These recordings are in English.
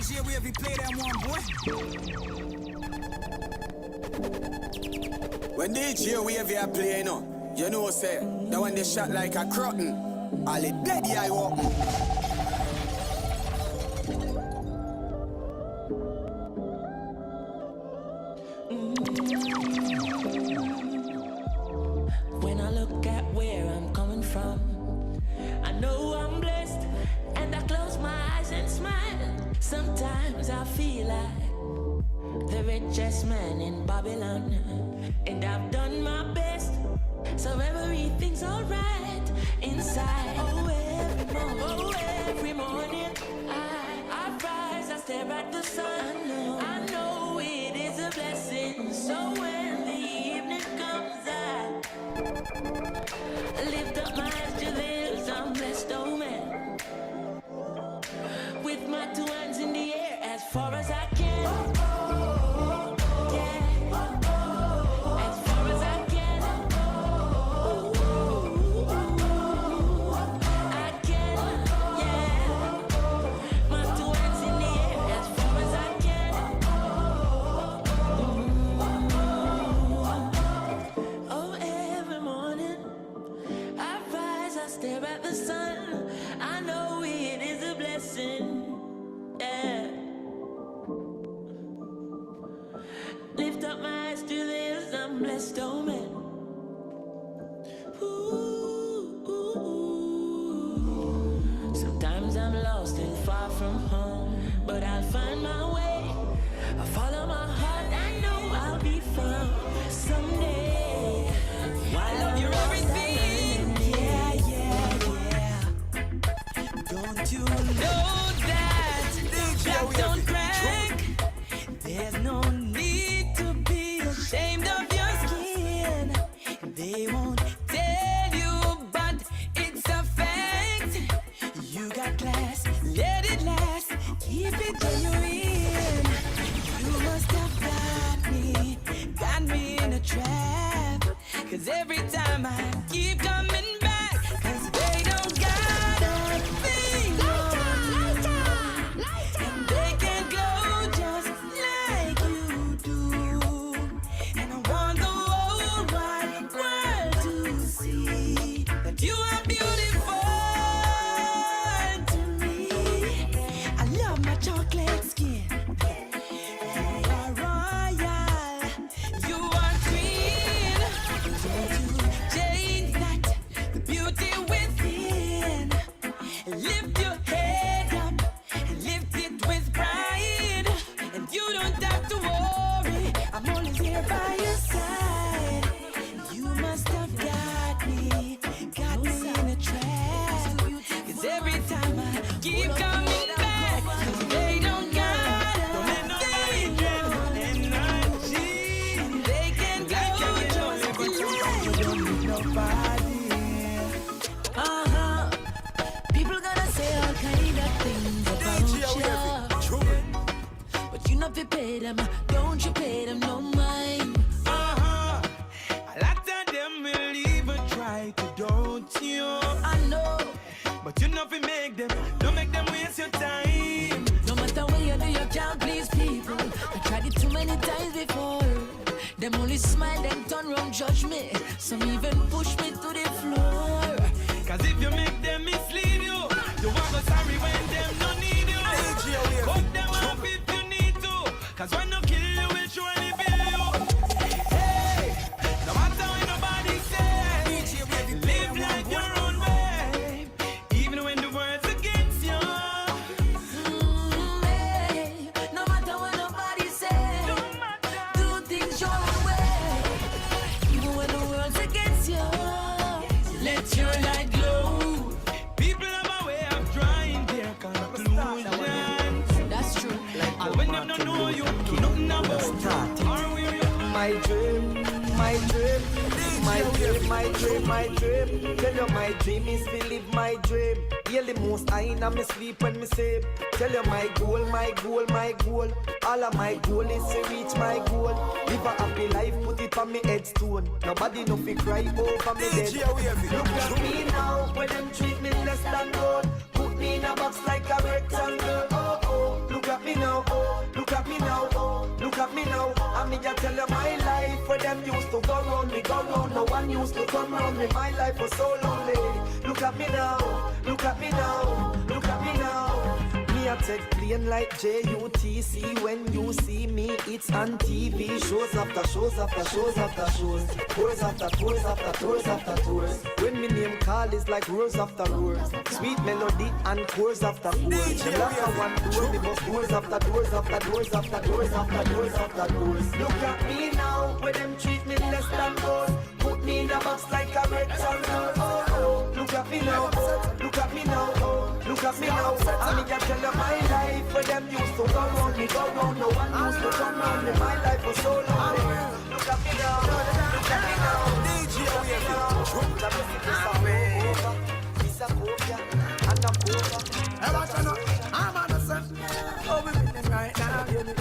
DJ Wavy, play them one, boy. When DJ Wavy a play, you know, say, that when they shot like a crotten, all it dead, I walk. When I look at where I'm coming from, I know I'm blessed, and I close my eyes and smile. Sometimes I feel like the richest man in Babylon, and I've done my best, so everything's alright inside. Oh, every morning I rise, I stare at the sun. I know it is a blessing, so when the evening comes, I lift up my eyes to the hills, I'm blessed, oh man. With my two hands in the air as far as I can. Stare at the sun, I know it is a blessing, yeah. Lift up my eyes to the hills, I'm blessed, oh man. Ooh. Sometimes I'm lost and far from home, but I'll find my way. I follow my heart, I know I'll be found someday. I love you everything. Don't you know that black don't crack? There's no need to be ashamed of your skin. They won't tell you, but it's a fact. You got class, let it last, keep it genuine. You must have got me in a trap. Cause every time I keep coming back, cause they don't got by your side. You must have got me in Them only smile and turn round judge me. Some even push me to the floor. Cause if you make them mislead you, you won't go sorry when them no need you. Cut them off if you need to. Cause when you kill you, will surely bill you. Hey, no matter what nobody says, live like your own way. Even when the world's against you. Hey, no matter what nobody says, do things your own way. Even when the world's against you, let your light glow. People have a way of drawing their conclusions. That's true. And when them don't know you, nothing about are we My dream, my dream, my dream, my dream, my dream. Tell you my dream is to live my dream. Hear the most I in me sleep when me sleep. Tell you my goal, my goal, my goal. All of my goal is to reach my goal. Live a happy life, put it on me headstone. Nobody no fi cry over me dead. Look at me now, when them treat me less than gold. Put me in a box like a rectangle. Oh oh, look at me now, oh, look at me now, oh, look at me now. And me just tell you my life, where them used to go round me, go round. No one used to come round me. My life was so lonely. Look at me now, look at me now, look at me now. Me a take plane like JUTC. When you see me, it's on TV. Shows after shows after shows after shows. Tours after tours after tours after tours. When me name call is like roars after roars. Sweet melody and chords after chords. The last of one door, me must doors after doors after doors after doors after doors after doors. Look at me now, where them treat me less than gold. Put me in a box like a rectangle. Oh oh, look at me now, oh, look at me now, oh, look at me now. And me just tell you my life, where them used to go round me, go round. No one used to come round me. My life was so lonely. Look at me now, look at me now. DJ, we are I'm on the sun. Oh, we're winning right now, you know.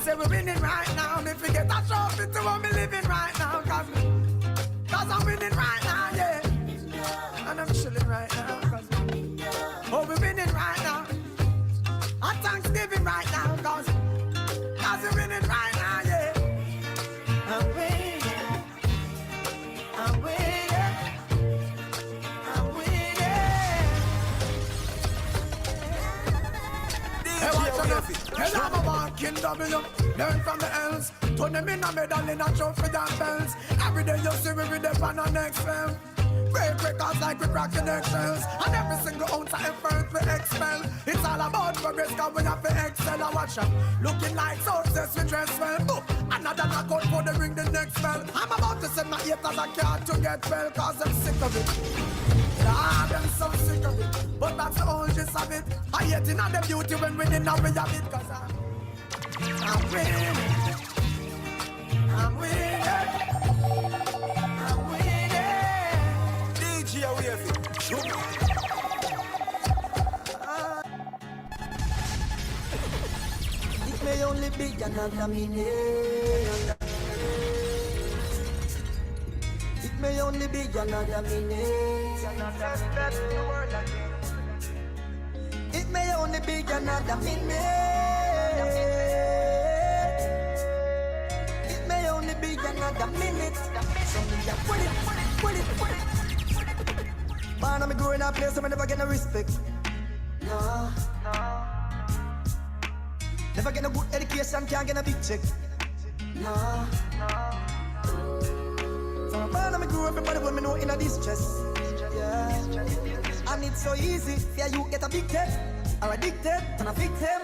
Say we're winning right now. If we get a trophy to what we living right now, cause I'm winning right now, yeah. And I'm chilling right now, cause oh, we're winning right now. On Thanksgiving right now, cause we're winning right now, yeah. I'm winning. I'm winning. I'm winning. Hey, watch out. Hey, I'm a walking W. Learn from the else. Turn them in a medal in a trophy and bells. Every day you see me with the pan on next film. Break records like we crack connections. And every single ounce of effort we expel. It's all about progress, cause we have to excel. I watch them looking like success, we dress well. Boop, another knockout for the ring the next spell. I'm about to send my haters a card to get well, cause I'm sick of it. Ah, them so sick of it. But that's the whole gist of it. I hate in all the beauty when winning now we have it. Cause I'm winning. I'm winning. I'm winning. DJ, we have it. It may only be another minute. It may only be another minute. It may only be another minute. It may only be another minute. So me just put it. Man, I'm growing up place, so I never get no respect. No. Never get no good education, can't get a big check. No. So man, I'm grew up, everybody want me know in a distress. Yeah. And it's so easy, yeah, you get a big test. Or addicted, and a victim.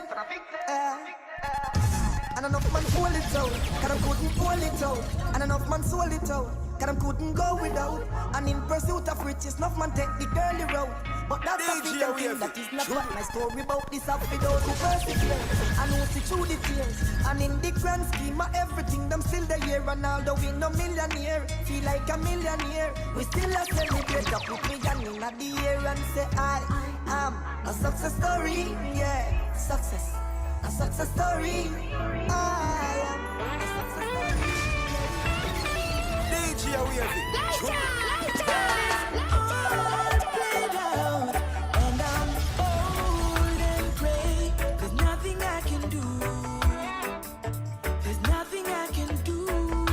And enough man hold it out, cause I couldn't hold it out. And enough man sold it out, cause I couldn't go without. And in pursuit of riches, enough man take the girly road. But that's a big thing, that is not what my story about. This up with those who persevere and who see through the tears. And in the grand scheme of everything, them still the year. And although we no millionaire, feel like a millionaire. We still a celebrate, up with me and in the air. And say I am a success story, yeah, success. A success story. I am a success story. DJ, we have it. And I'm old and gray. There's nothing I can do. There's nothing I can do.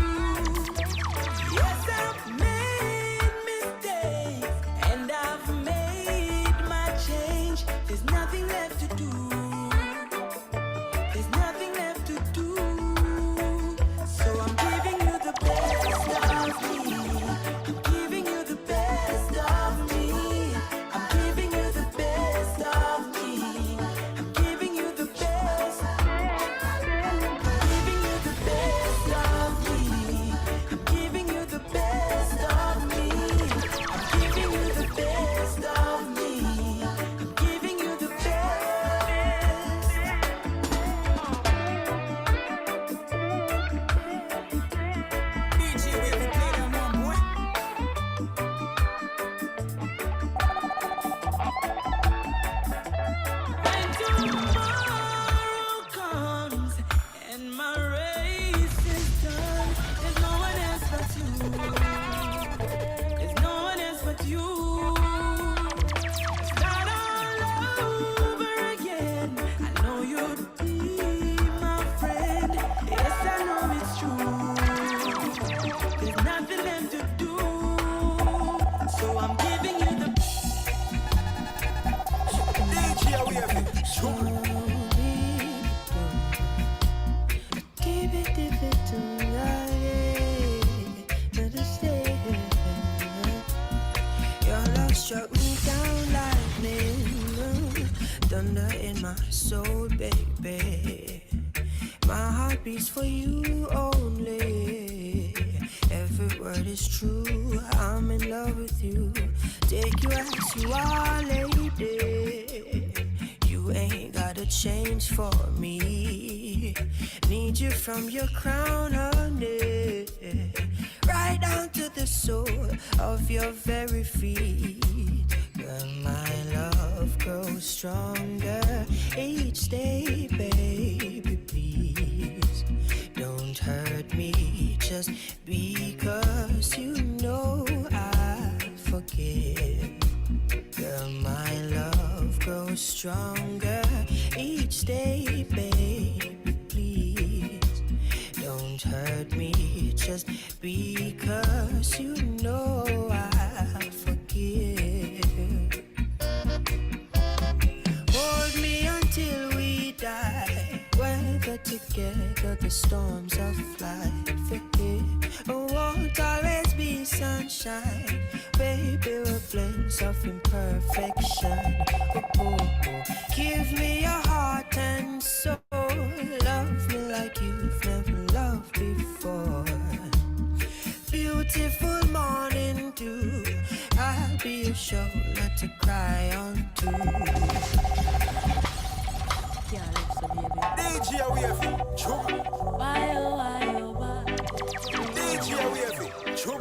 with you. Start all over again. I know you'd be my friend. Yes, I know it's true. There's nothing left to do. So I'm giving you the DJ Wavy. Show. keep it if it your love struck me down lightning, thunder in my soul, baby. My heart beats for you only. Every word is true. I'm in love with you. Take you as you are, lady. You ain't gotta change for me. Need you from your crown, honey, right down to the sole of your very feet. Girl, my love grows stronger each day, baby. Please don't hurt me just because you know I forgive. Girl, my love grows stronger each day, baby. Please don't hurt me just because you know I forgive. Hold me until we die. Weather together the storms of life. It won't always be sunshine. Baby, we're blends of imperfection. Give me your heart and soul. Love me like you've never loved before. Beautiful morning dew. I'll be your shoulder to cry on to. DJ Wavy. Show. Why, oh, why, oh, why? DJ Wavy. Show.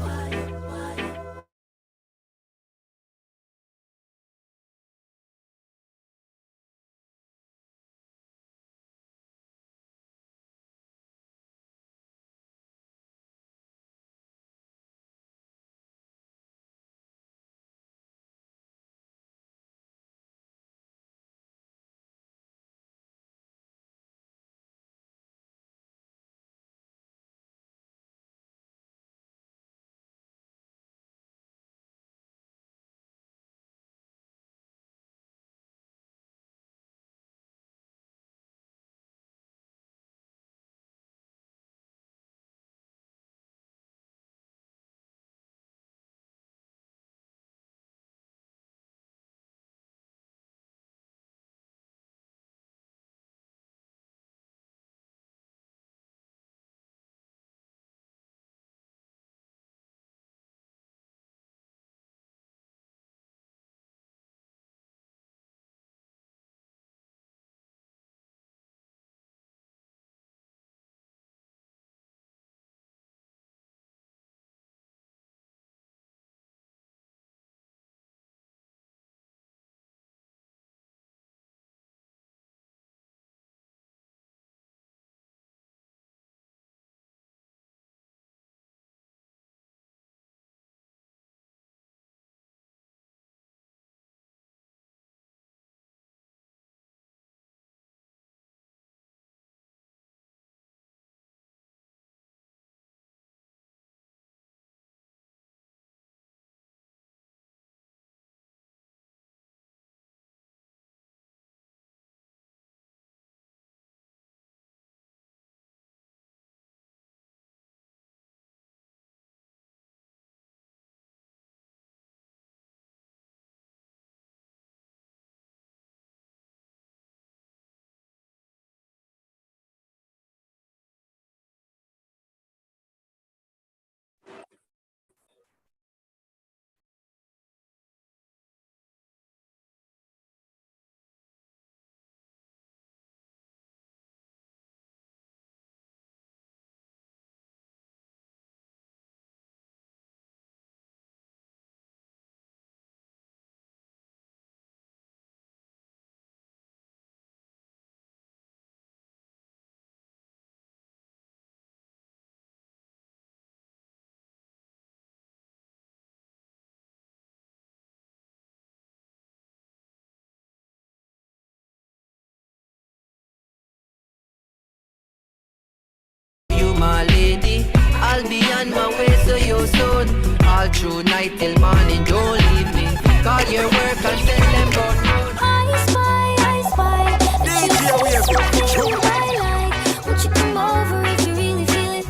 through night till morning, don't leave me. Call your work and tell them about me. I spy that you see something I like. Won't you come over if you really feel it?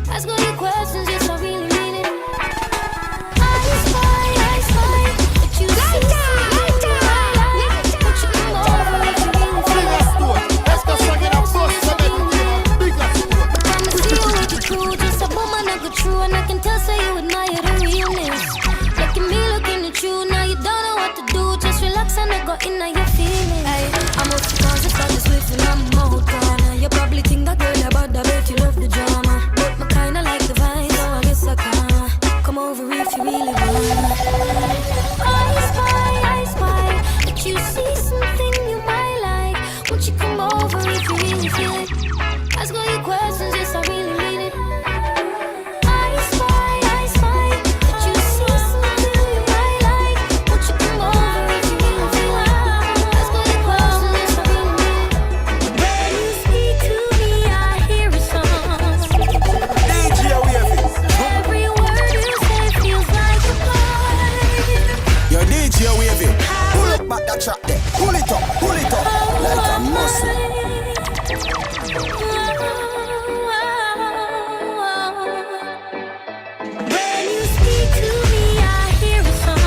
Ask all your questions, yes, I really mean it. I spy that you see something I like. Won't you come over if you really feel it? Ask all your questions, yes, I really mean it. I'ma see you with the crew, just a woman I go true, and I can tell so you admire the realness. Look at me, looking at you, now you don't know what to do. Just relax and I go in your feelings. I'm off the cons, it's all the swift and I'm out corner. You probably think that girl about that, bet you love the drama. But me kinda like the vibe, so I guess I can come over if you really wanna. I spy that you see something you might like. Won't you come over if you really feel it? Ask all your questions, yes, I really mean it. I spy that you see something you might like. Won't you come over if you really feel it? Ask all your questions, yes, I really mean it. When you speak to me, I hear a song. DJ Wavy. Every word you say feels like a part. Yo, DJ Wavy. Pull up back that track there. Pull it up like a muscle. When you speak to me, I hear a song.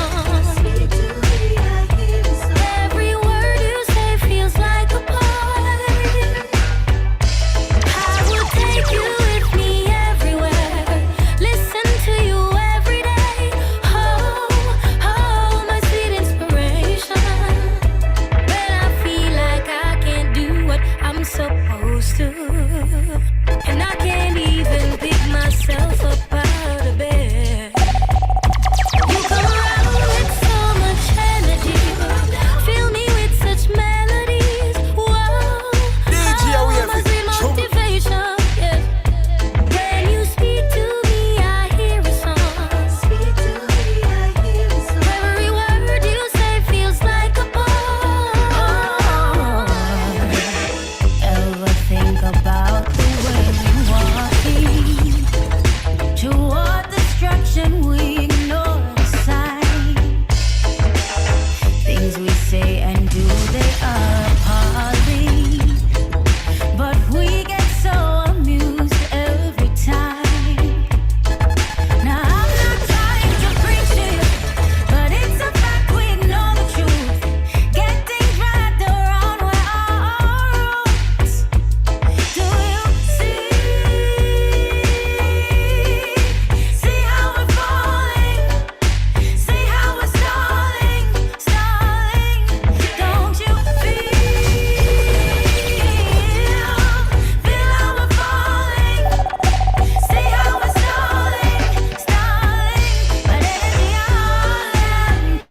Every word you say feels like a part. I will take you with me everywhere. Listen to you every day. Oh, my sweet inspiration. When I feel like I can't do what I'm supposed to, and I can't even pick myself up out of bed. You come around with so much energy, fill me with such melodies. Whoa, my sweet motivation. Yeah. When you speak to me, I hear a song. Every word you say feels like a poem. Ever think about the way we walking toward destruction? We ignore the sign. Things we say and do, they are appalling, but we get so amused every time. Now I'm not trying to preach to you, but it's a fact we ignore the truth. Getting dragged around where our roots. Do you see how we're falling? See how we're stalling. Don't you feel how we're falling? See how we're stalling. But energy all in.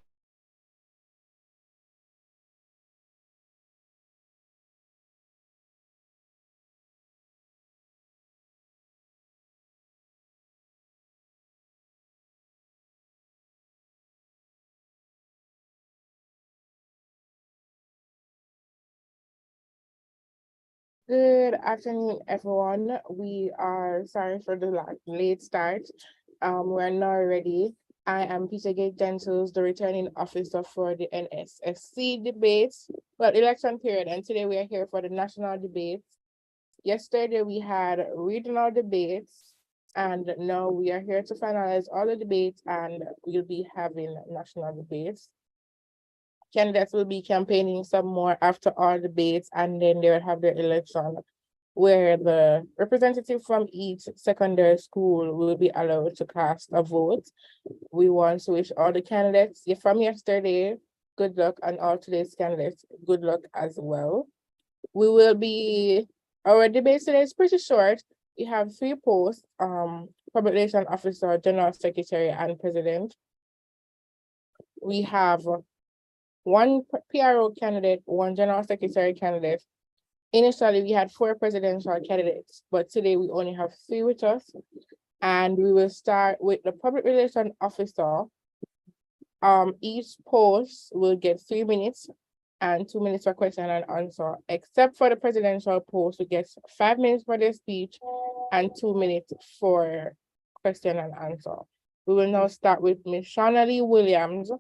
Good afternoon, everyone. We are sorry for the late start. We're now ready. I am Peter Gate Gentles, the returning officer for the NSSC debates, election period, and today we are here for the national debates. Yesterday we had regional debates, and now we are here to finalize all the debates, and we'll be having national debates. Candidates will be campaigning some more after all debates, and then they will have their election where the representative from each secondary school will be allowed to cast a vote. We want to wish all the candidates from yesterday good luck, and all today's candidates good luck as well. Our debate today is pretty short. We have 3 posts, public relations officer, general secretary, and president. We have 1 PRO candidate, 1 general secretary candidate. Initially, we had 4 presidential candidates, but today we only have 3 with us. And we will start with the public relations officer. Each post will get 3 minutes and 2 minutes for question and answer, except for the presidential post, who gets 5 minutes for their speech and 2 minutes for question and answer. We will now start with Ms. Shauna Lee Williams,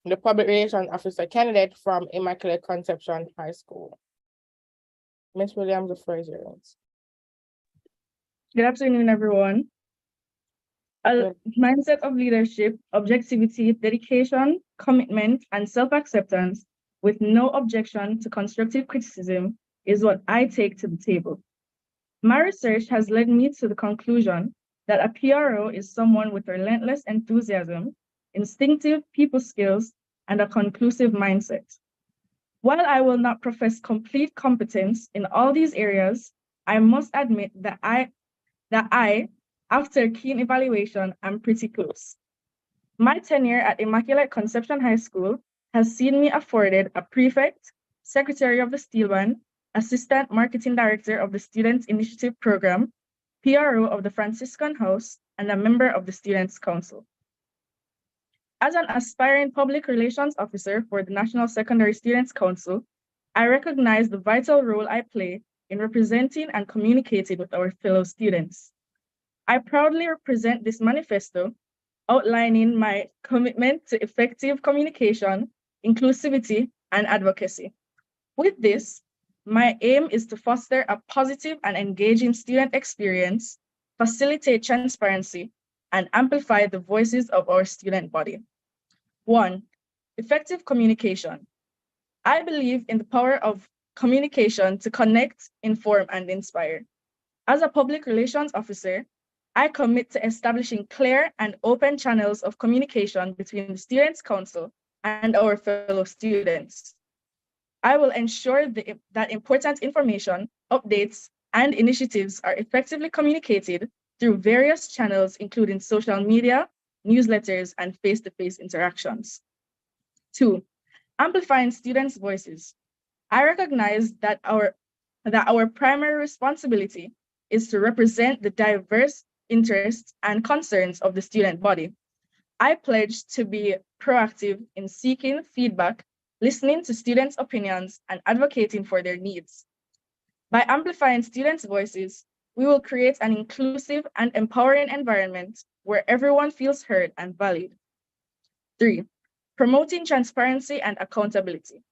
the Public Relations Officer candidate from Immaculate Conception High School. Ms. Williams, the floor is yours. Good afternoon, everyone. A Good. mindset of leadership, objectivity, dedication, commitment, and self-acceptance with no objection to constructive criticism is what I take to the table. My research has led me to the conclusion that a PRO is someone with relentless enthusiasm, instinctive people skills, and a conclusive mindset. While I will not profess complete competence in all these areas, I must admit that I, after keen evaluation, am pretty close. My tenure at Immaculate Conception High School has seen me afforded a prefect, secretary of the Steel Band, assistant marketing director of the Student Initiative Program, PRO of the Franciscan House, and a member of the Students' Council. As an aspiring public relations officer for the National Secondary Students' Council, I recognize the vital role I play in representing and communicating with our fellow students. I proudly represent this manifesto outlining my commitment to effective communication, inclusivity, and advocacy. With this, my aim is to foster a positive and engaging student experience, facilitate transparency, and amplify the voices of our student body. 1. Effective communication. I believe in the power of communication to connect, inform, and inspire. As a public relations officer, I commit to establishing clear and open channels of communication between the Students' Council and our fellow students. I will ensure that important information, updates, and initiatives are effectively communicated through various channels, including social media, newsletters, and face-to-face interactions. 2. Amplifying students' voices. I recognize that our primary responsibility is to represent the diverse interests and concerns of the student body. I pledge to be proactive in seeking feedback, listening to students' opinions, and advocating for their needs. By amplifying students' voices, we will create an inclusive and empowering environment where everyone feels heard and valued. 3. Promoting transparency and accountability.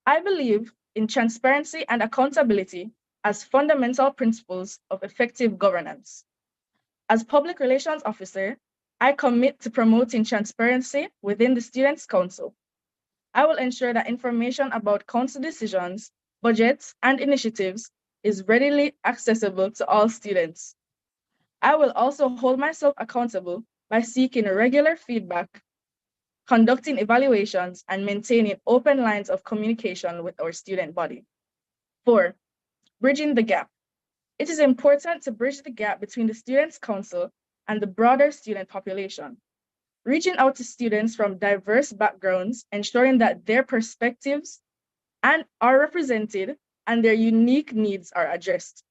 I believe in transparency and accountability as fundamental principles of effective governance. As public relations officer, I commit to promoting transparency within the Students' Council. I will ensure that information about council decisions, budgets, and initiatives is readily accessible to all students. I will also hold myself accountable by seeking regular feedback, conducting evaluations, and maintaining open lines of communication with our student body. 4. Bridging the gap. It is important to bridge the gap between the Students' Council and the broader student population. Reaching out to students from diverse backgrounds, ensuring that their perspectives are represented and their unique needs are addressed.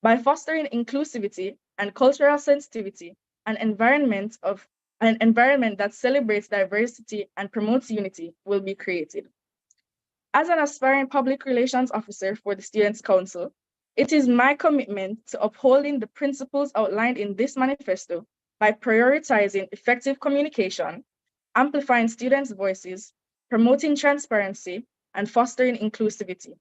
By fostering inclusivity and cultural sensitivity, an environment that celebrates diversity and promotes unity will be created. As an aspiring public relations officer for the Students' Council, it is my commitment to upholding the principles outlined in this manifesto by prioritizing effective communication, amplifying students' voices, promoting transparency, and fostering inclusivity.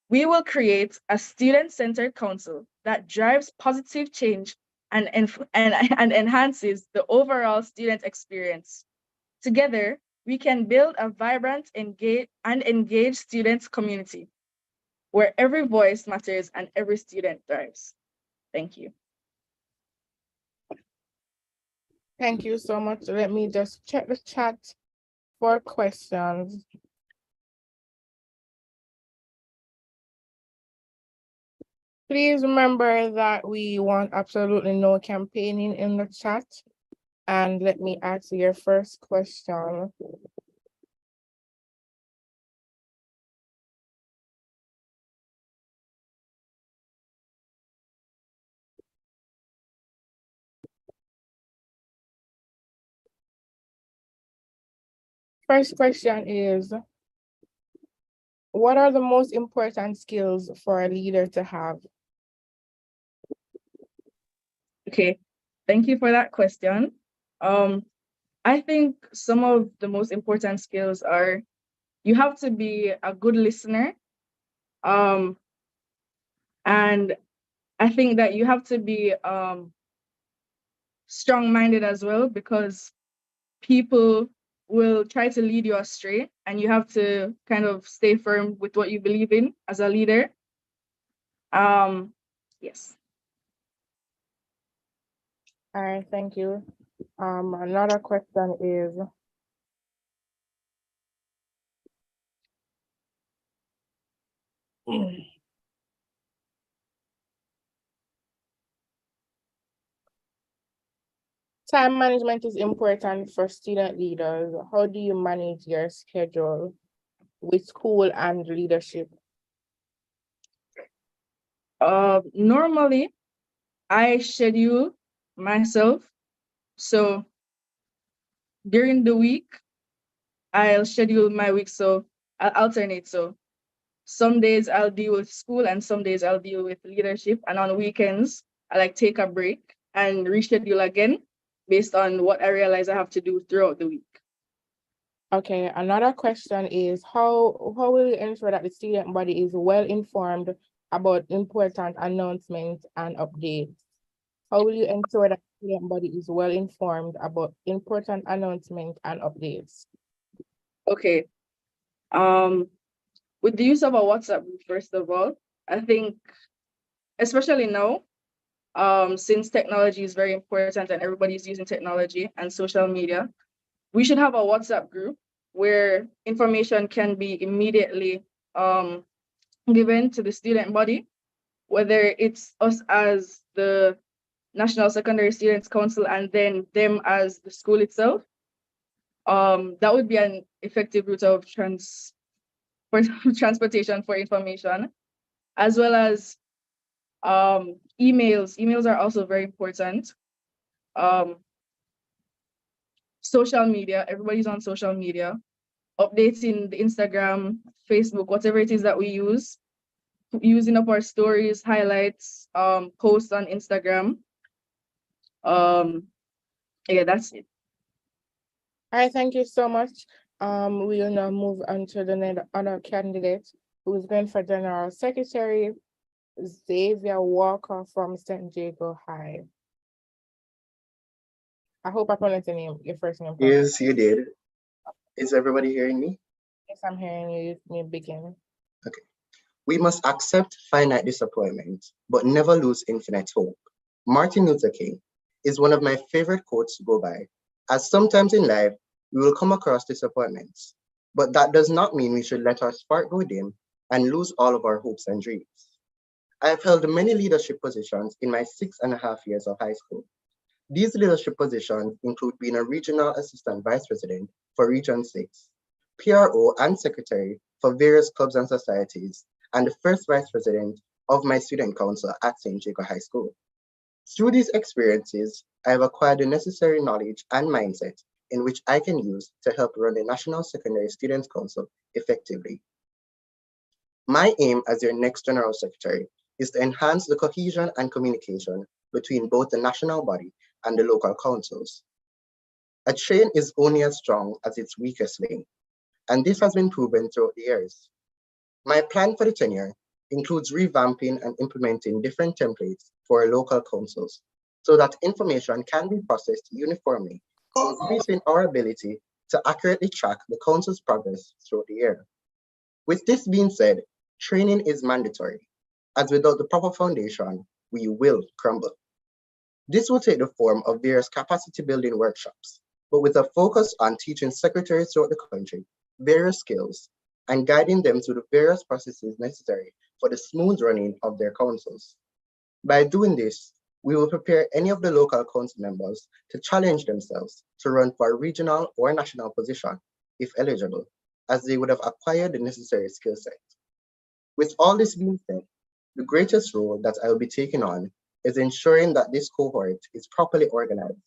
We will create a student-centered council that drives positive change and enhances the overall student experience. Together, we can build a vibrant, engaged students community where every voice matters and every student thrives. Thank you. Thank you so much. Let me just check the chat for questions. Please remember that we want absolutely no campaigning in the chat. And let me ask your first question. First question is, what are the most important skills for a leader to have? Okay. Thank you for that question. I think some of the most important skills are you have to be a good listener. And I think that you have to be strong-minded as well, because people will try to lead you astray, and you have to kind of stay firm with what you believe in as a leader. Yes. All right, thank you. Another question is, time management is important for student leaders. How do you manage your schedule with school and leadership? Normally, I schedule myself. So during the week, I'll schedule my week. So I'll alternate. So some days I'll deal with school and some days I'll deal with leadership. And on weekends, I like take a break and reschedule again based on what I realize I have to do throughout the week. Okay, another question is, how will you ensure that the student body is well informed about important announcements and updates? How will you ensure that the student body is well informed about important announcements and updates? Okay. With the use of a WhatsApp group, first of all, I think, especially now, since technology is very important and everybody's using technology and social media, we should have a WhatsApp group where information can be immediately given to the student body, whether it's us as the National Secondary Students Council and then them as the school itself. That would be an effective route of transportation for information, as well as emails. Emails are also very important. Social media, everybody's on social media, updating the Instagram, Facebook, whatever it is that we use, using up our stories, highlights, posts on Instagram. Yeah, that's it. All right, thank you so much. We will now move on to the other candidate who is going for General Secretary, Xavier Walker from St. Jago High. I hope I pronounced your first name correctly. Yes, you did. Is everybody hearing me? Yes, I'm hearing you. You may begin. Okay. We must accept finite disappointment, but never lose infinite hope. Martin Luther King is one of my favorite quotes to go by, as sometimes in life, we will come across disappointments, but that does not mean we should let our spark go dim and lose all of our hopes and dreams. I have held many leadership positions in my 6.5 years of high school. These leadership positions include being a regional assistant vice president for Region 6, PRO and secretary for various clubs and societies, and the first vice president of my student council at St. Jago High School. Through these experiences, I have acquired the necessary knowledge and mindset in which I can use to help run the National Secondary Students Council effectively. My aim as your next General Secretary is to enhance the cohesion and communication between both the national body and the local councils. A chain is only as strong as its weakest link, and this has been proven throughout the years. My plan for the tenure includes revamping and implementing different templates for our local councils so that information can be processed uniformly, increasing our ability to accurately track the council's progress throughout the year. With this being said, training is mandatory, as without the proper foundation, we will crumble. This will take the form of various capacity building workshops, but with a focus on teaching secretaries throughout the country various skills and guiding them through the various processes necessary for the smooth running of their councils. By doing this, we will prepare any of the local council members to challenge themselves to run for a regional or national position, if eligible, as they would have acquired the necessary skill set. With all this being said, the greatest role that I will be taking on is ensuring that this cohort is properly organized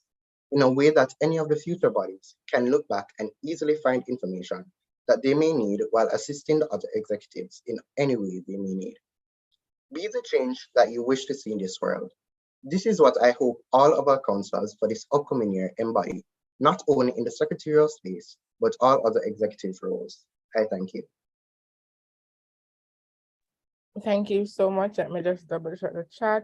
in a way that any of the future bodies can look back and easily find information that they may need while assisting the other executives in any way they may need. Be the change that you wish to see in this world. This is what I hope all of our councillors for this upcoming year embody, not only in the secretarial space, but all other executive roles. I thank you. Thank you so much. Let me just double check the chat.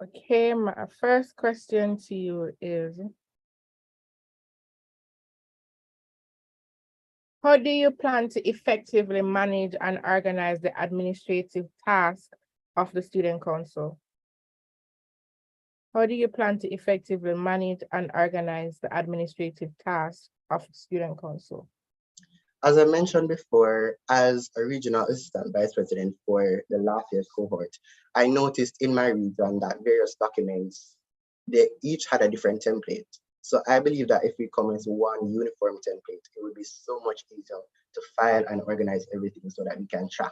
Okay, my first question to you is, how do you plan to effectively manage and organize the administrative task of the Student Council? How do you plan to effectively manage and organize the administrative tasks of the Student Council? As I mentioned before, as a regional assistant vice president for the last year's cohort, I noticed in my region that various documents, they each had a different template. So I believe that if we come into one uniform template, it would be so much easier to file and organize everything so that we can track.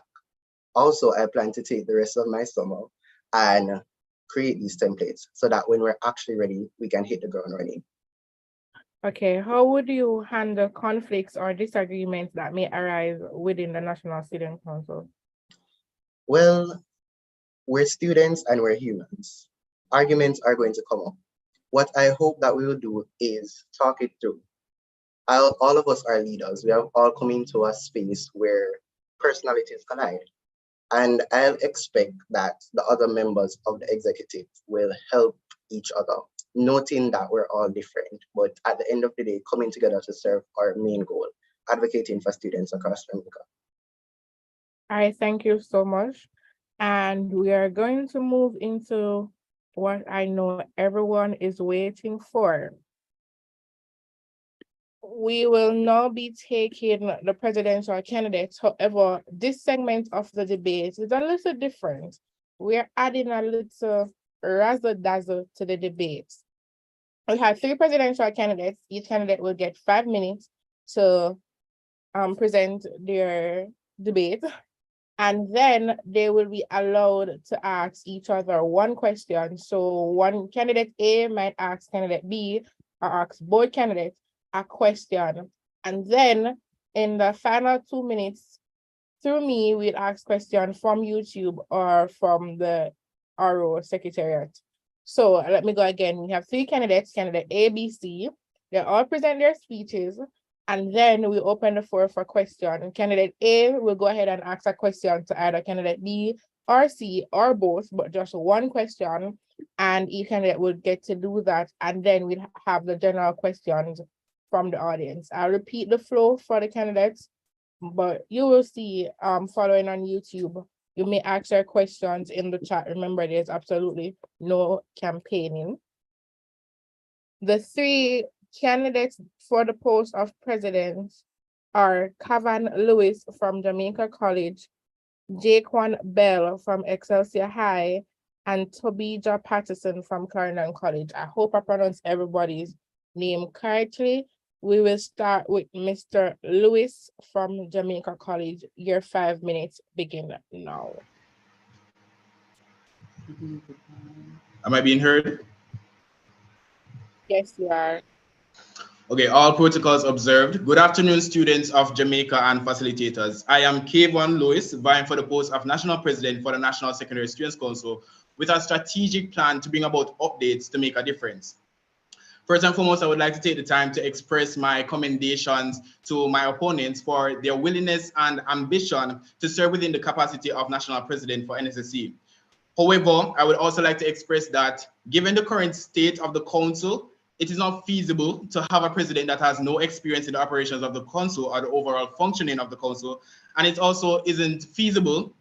Also, I plan to take the rest of my summer and create these templates so that when we're actually ready, we can hit the ground running. Okay, how would you handle conflicts or disagreements that may arise within the National Student Council? Well, we're students and we're humans. Arguments are going to come up. What I hope that we will do is talk it through. All of us are leaders. We have all come into a space where personalities collide. And I'll expect that the other members of the executive will help each other, noting that we're all different, but at the end of the day, coming together to serve our main goal, advocating for students across Jamaica. I thank you so much. And we are going to move into what I know everyone is waiting for. We will now be taking the presidential candidates. However, this segment of the debate is a little different. We're adding a little razzle dazzle to the debate. We have 3 presidential candidates. Each candidate will get 5 minutes to present their debate. And then they will be allowed to ask each other one question. So one candidate A might ask candidate B, or ask both candidates a question. And then in the final 2 minutes, through me, we'll ask questions from YouTube or from the RO Secretariat. So let me go again. We have 3 candidates, candidate A, B, C. They all present their speeches. And then we open the floor for question. Candidate A will go ahead and ask a question to either candidate B or C or both, but just one question. And each candidate will get to do that. And then we'll have the general questions from the audience. I'll repeat the flow for the candidates, but you will see following on YouTube. You may ask your questions in the chat. Remember, there's absolutely no campaigning. The 3 candidates for the post of president are Cavan Lewis from Jamaica College, Jaquan Bell from Excelsior High, and Tobija Patterson from Clarendon College. I hope I pronounced everybody's name correctly. We will start with Mr. Lewis from Jamaica College. Your 5 minutes begin now. Am I being heard? Yes, you are. Okay, all protocols observed. Good afternoon, students of Jamaica and facilitators. I am Kayvon Lewis, vying for the post of National President for the National Secondary Students Council with a strategic plan to bring about updates to make a difference. First and foremost, I would like to take the time to express my commendations to my opponents for their willingness and ambition to serve within the capacity of National President for NSSC. However, I would also like to express that given the current state of the council, it is not feasible to have a president that has no experience in the operations of the council or the overall functioning of the council. And it also isn't feasible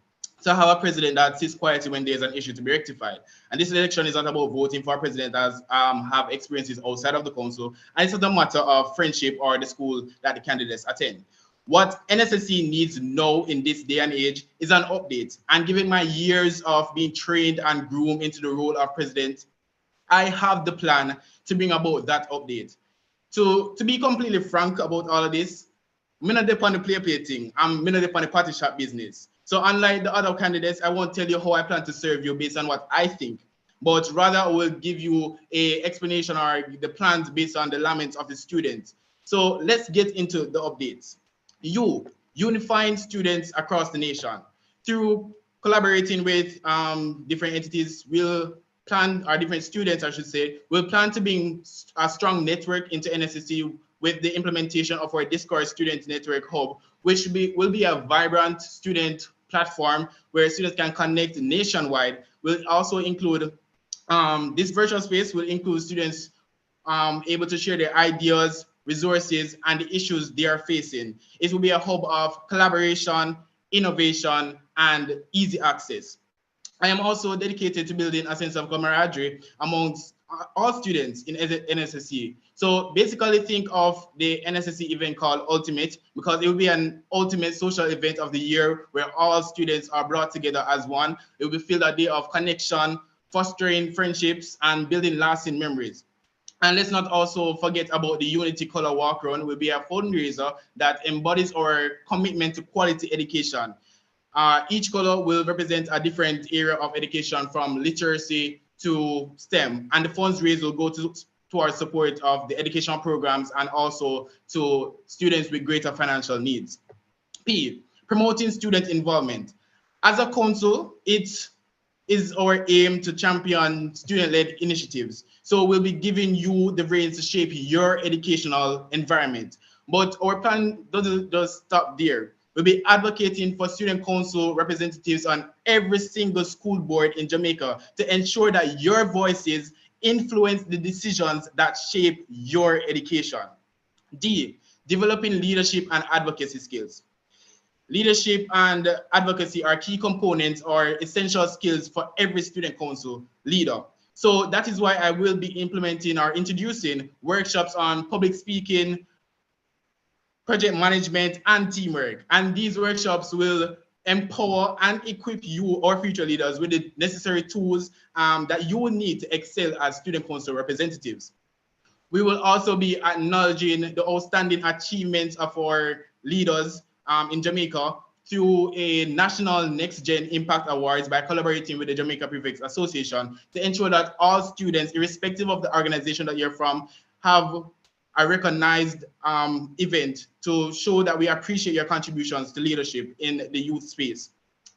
to have a president that sits quietly when there's an issue to be rectified. And this election is not about voting for a president that have experiences outside of the council. And it's not a matter of friendship or the school that the candidates attend. What NSSC needs now in this day and age is an update. And given my years of being trained and groomed into the role of president, I have the plan to bring about that update. To be completely frank about all of this, I'm not depend on the play thing. I'm not depend on the party shop business. So unlike the other candidates, I won't tell you how I plan to serve you based on what I think, but rather I will give you a explanation or the plans based on the laments of the students. So let's get into the updates. Unifying students across the nation. through collaborating with different entities, we'll plan, or different students, I should say, will plan to bring a strong network into NSSC with the implementation of our Discord Student Network Hub, which will be a vibrant student platform where students can connect nationwide. Will also include, this virtual space will include students able to share their ideas, resources, and the issues they are facing. It will be a hub of collaboration, innovation, and easy access. I am also dedicated to building a sense of camaraderie amongst all students in NSSC. So basically think of the NSSC event called Ultimate, because it will be an ultimate social event of the year where all students are brought together as one. It will feel a day of connection, fostering friendships, and building lasting memories. And let's not also forget about the Unity Color Walk Run, will be a fundraiser that embodies our commitment to quality education. Each color will represent a different area of education, from literacy to STEM, and the funds raised will go towards support of the educational programs and also to students with greater financial needs. P, promoting student involvement. As a council, it is our aim to champion student-led initiatives. So we'll be giving you the reins to shape your educational environment. But our plan doesn't just stop there. We'll be advocating for student council representatives on every single school board in Jamaica to ensure that your voices influence the decisions that shape your education. D, developing leadership and advocacy skills. Leadership and advocacy are key components or essential skills for every student council leader. So that is why I will be implementing or introducing workshops on public speaking, project management, and teamwork. And these workshops will empower and equip you or future leaders with the necessary tools that you will need to excel as student council representatives. We will also be acknowledging the outstanding achievements of our leaders in Jamaica through a national Next Gen Impact Awards by collaborating with the Jamaica Prefects Association to ensure that all students, irrespective of the organization that you're from, have a recognized event to show that we appreciate your contributions to leadership in the youth space.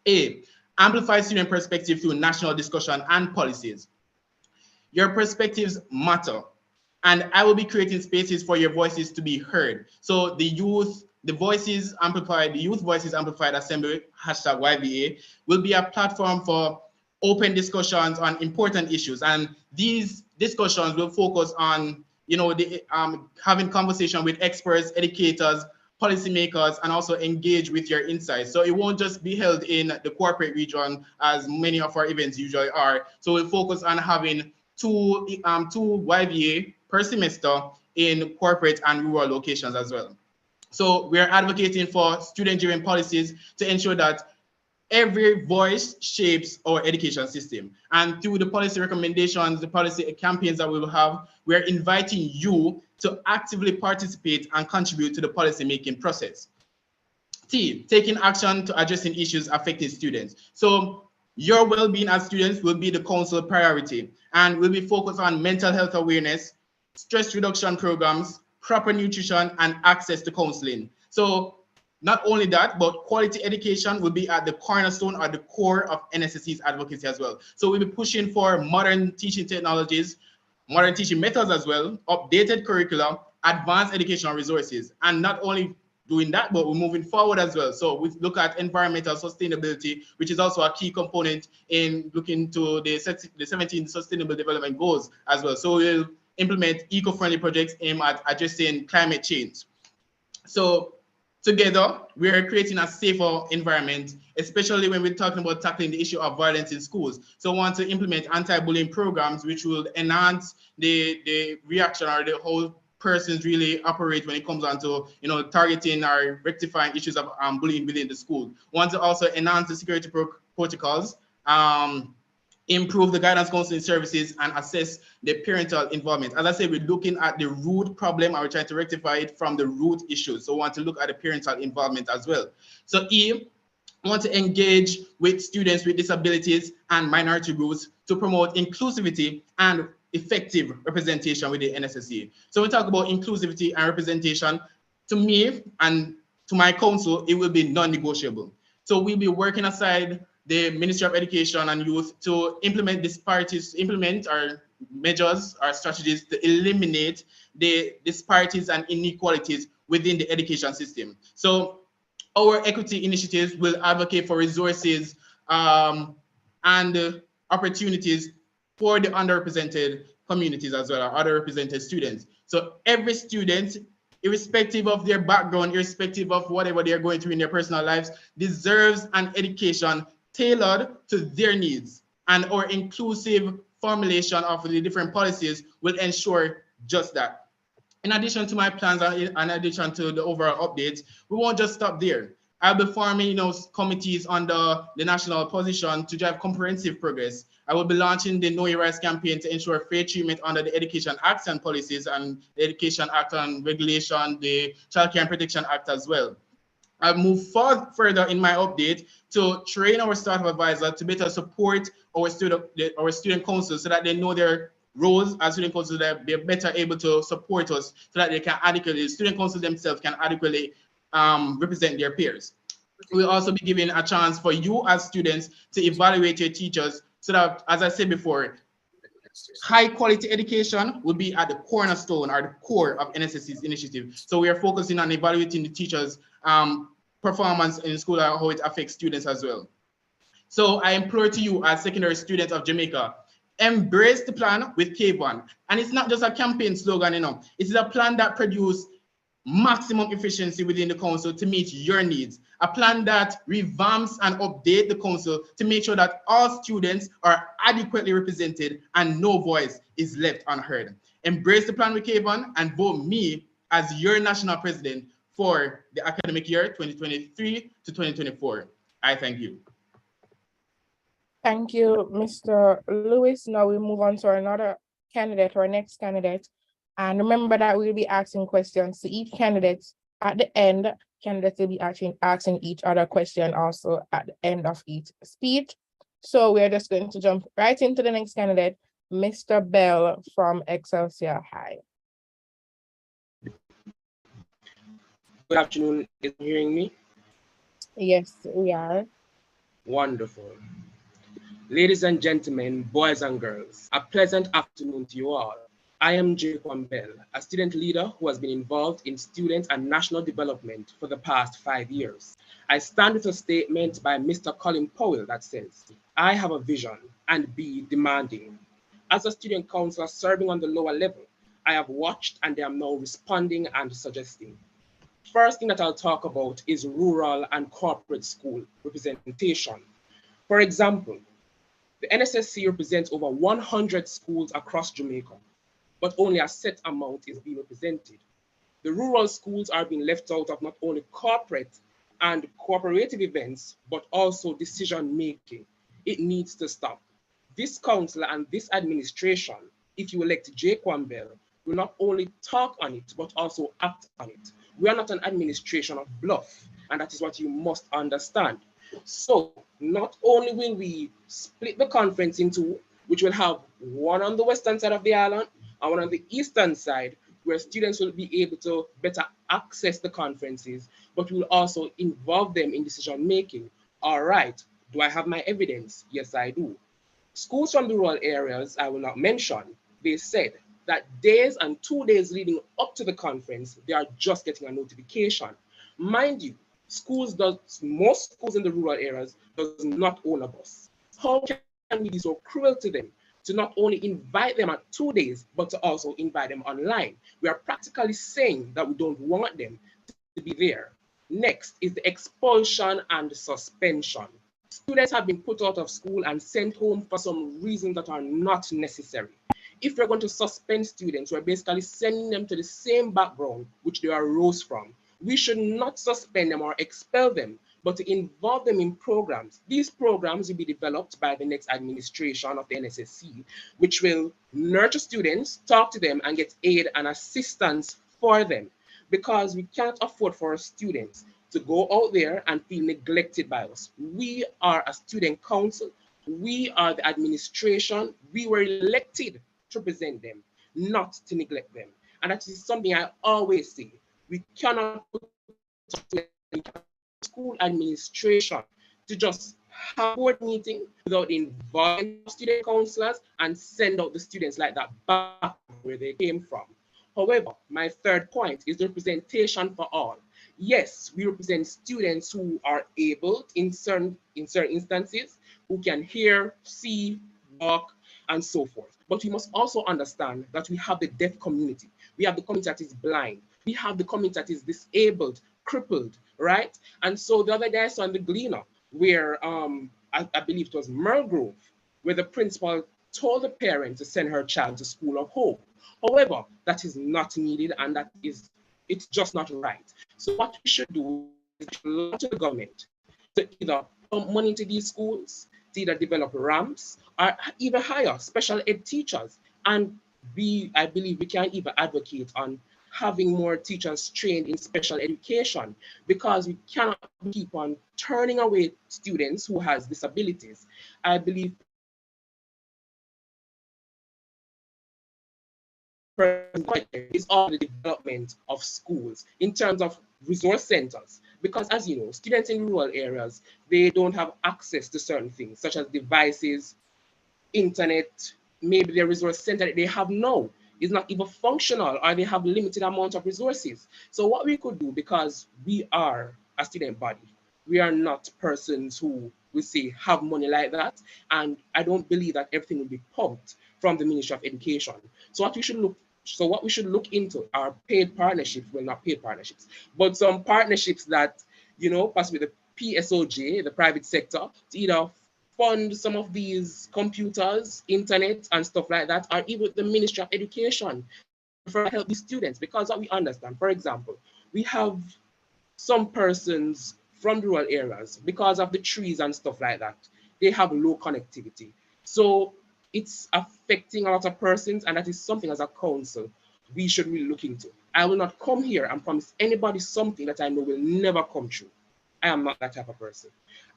A, amplify student perspective through national discussion and policies. Your perspectives matter, and I will be creating spaces for your voices to be heard. So the youth voices amplified, the Youth Voices Amplified Assembly, hashtag YVA, will be a platform for open discussions on important issues. And these discussions will focus on, having conversation with experts, educators, policymakers, and also engage with your insights. So it won't just be held in the corporate region as many of our events usually are. So we'll focus on having two YVA per semester in corporate and rural locations as well. So we are advocating for student-driven policies to ensure that every voice shapes our education system. And through the policy recommendations, the policy campaigns that we will have, we are inviting you to actively participate and contribute to the policy-making process. T, taking action to addressing issues affecting students. So your well-being as students will be the council priority, and we'll be focused on mental health awareness, stress reduction programs, proper nutrition, and access to counseling. So not only that, but quality education will be at the cornerstone or the core of NSSC's advocacy as well. So we'll be pushing for modern teaching technologies, modern teaching methods as well, updated curricula, advanced educational resources. And not only doing that, but we're moving forward as well. So we look at environmental sustainability, which is also a key component in looking to the 17 Sustainable Development Goals as well. So we'll implement eco-friendly projects aimed at addressing climate change. So together, we are creating a safer environment, especially when we're talking about tackling the issue of violence in schools. So we want to implement anti-bullying programs, which will enhance the reaction or the whole persons really operate when it comes on to targeting or rectifying issues of bullying within the school. We want to also enhance the security protocols, improve the guidance counseling services, and assess the parental involvement. As I said, we're looking at the root problem and we're trying to rectify it from the root issues. So we want to look at the parental involvement as well. So E, we want to engage with students with disabilities and minority groups to promote inclusivity and effective representation with the NSSC. So when we talk about inclusivity and representation, to me and to my council, it will be non-negotiable. So we'll be working aside the Ministry of Education and Youth to implement our measures or strategies to eliminate the disparities and inequalities within the education system. So our equity initiatives will advocate for resources and opportunities for the underrepresented communities as well, or underrepresented students. So every student, irrespective of their background, irrespective of whatever they're going through in their personal lives, deserves an education tailored to their needs. And our inclusive formulation of the different policies will ensure just that. In addition to my plans and in addition to the overall updates, we won't just stop there. I'll be forming, committees under the national position to drive comprehensive progress. I will be launching the Know Your Rights campaign to ensure fair treatment under the Education Acts and policies and the Education Act and regulation, the Child Care and Protection Act as well. I've moved further in my update to train our staff advisor to better support our student council so that they know their roles as student council, that they're better able to support us so that they can adequately, student council themselves can adequately represent their peers. We'll also be giving a chance for you as students to evaluate your teachers so that, as I said before, high quality education will be at the cornerstone or the core of NSSC's initiative. So we are focusing on evaluating the teachers' performance in school and how it affects students as well. So I implore to you as secondary students of Jamaica, embrace the plan with K1. And it's not just a campaign slogan, it is a plan that produces maximum efficiency within the council to meet your needs. A plan that revamps and updates the council to make sure that all students are adequately represented and no voice is left unheard. Embrace the plan with Kayvon and vote me as your national president for the academic year 2023 to 2024. I thank you. Thank you, Mr. Lewis. Now we move on to another candidate, our next candidate. And remember that we'll be asking questions to each candidate at the end. Candidates will be asking each other question also at the end of each speech. So we're just going to jump right into the next candidate, Mr. Bell from Excelsior High. Good afternoon. Is you hearing me? Yes, we are. Wonderful. Ladies and gentlemen, boys and girls, a pleasant afternoon to you all. I am Jacob Bell, a student leader who has been involved in student and national development for the past 5 years. I stand with a statement by Mr. Colin Powell that says, I have a vision and be demanding. As a student councillor serving on the lower level, I have watched and I am now responding and suggesting. First thing that I'll talk about is rural and corporate school representation. For example, the NSSC represents over 100 schools across Jamaica, but only a set amount is being represented. The rural schools are being left out of not only corporate and cooperative events, but also decision making. It needs to stop. This council and this administration, if you elect Jay Kwambel, will not only talk on it, but also act on it. We are not an administration of bluff, and that is what you must understand. So not only will we split the conference into, which will have one on the western side of the island and one on the eastern side, where students will be able to better access the conferences, but we'll also involve them in decision making. All right, do I have my evidence? Yes, I do. Schools from the rural areas, I will not mention, they said that days and 2 days leading up to the conference, they are just getting a notification. Mind you, most schools in the rural areas does not own a bus. How can we be so cruel to them to not only invite them at 2 days, but to also invite them online? We are practically saying that we don't want them to be there. Next is the expulsion and suspension. Students have been put out of school and sent home for some reasons that are not necessary. If we're going to suspend students, we're basically sending them to the same background which they arose from. We should not suspend them or expel them, but to involve them in programs. These programs will be developed by the next administration of the NSSC, which will nurture students, talk to them, and get aid and assistance for them. Because we can't afford for our students to go out there and feel neglected by us. We are a student council. We are the administration. We were elected to represent them, not to neglect them. And that is something I always say. We cannot put school administration to just have a board meeting without involving student counselors and send out the students like that back where they came from. However, my third point is the representation for all. Yes, we represent students who are able in certain instances, who can hear, see, walk, and so forth. But we must also understand that we have the deaf community. We have the community that is blind. We have the community that is disabled, crippled, right? And so the other day I saw in the Gleaner where I believe it was Mergrove, where the principal told the parent to send her child to School of Hope. However, that is not needed, and it's just not right. So what we should do is launch to the government to either pump money into these schools, to either develop ramps, or even hire special ed teachers. And I believe we can even advocate on having more teachers trained in special education, because we cannot keep on turning away students who has disabilities. I believe is all the development of schools in terms of resource centers, because as you know, students in rural areas, they don't have access to certain things such as devices, internet. Maybe the resource center that they have now is not even functional, or they have limited amount of resources. So what we could do, because we are a student body, we are not persons who we say have money like that, and I don't believe that everything will be pumped from the Ministry of Education. So what we should look into are paid partnerships, well, not paid partnerships, but some partnerships that, you know, possibly the PSOJ, the private sector, to either fund some of these computers, internet, and stuff like that, or even the Ministry of Education for help these students. Because what we understand, for example, we have some persons from rural areas, because of the trees and stuff like that, they have low connectivity. So it's affecting a lot of persons, and that is something as a council we should really look into. I will not come here and promise anybody something that I know will never come true. I am not that type of person.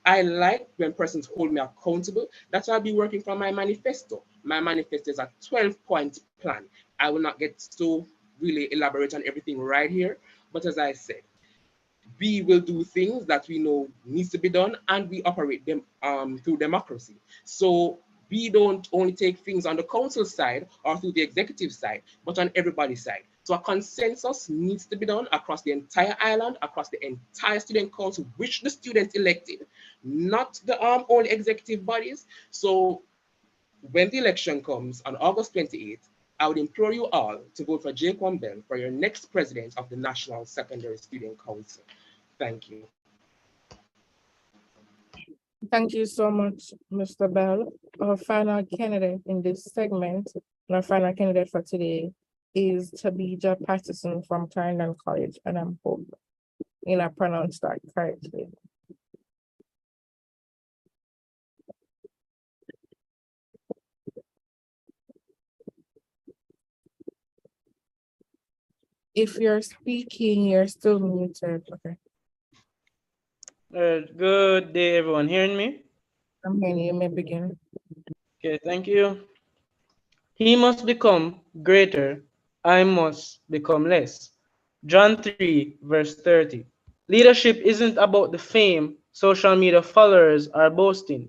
I like when persons hold me accountable. That's why I'll be working from my manifesto. My manifesto is a 12-point plan. I will not get so really elaborate on everything right here, but as I said, we will do things that we know needs to be done, and we operate them through democracy. So we don't only take things on the council side or through the executive side, but on everybody's side. So a consensus needs to be done across the entire island, across the entire student council, which the students elected, not the only executive bodies. So when the election comes on August 28th, I would implore you all to vote for Jake Bell for your next president of the National Secondary Student Council. Thank you. Thank you so much, Mr. Bell. Our final candidate in this segment, and our final candidate for today is Tabija Patterson from Clarendon College, and I'm hoping I pronounced that correctly. If you're speaking, you're still muted. Okay. Good day, everyone. Hearing me? I'm hearing you. You may begin. Okay, thank you. He must become greater, I must become less. John 3, verse 30. Leadership isn't about the fame social media followers are boasting,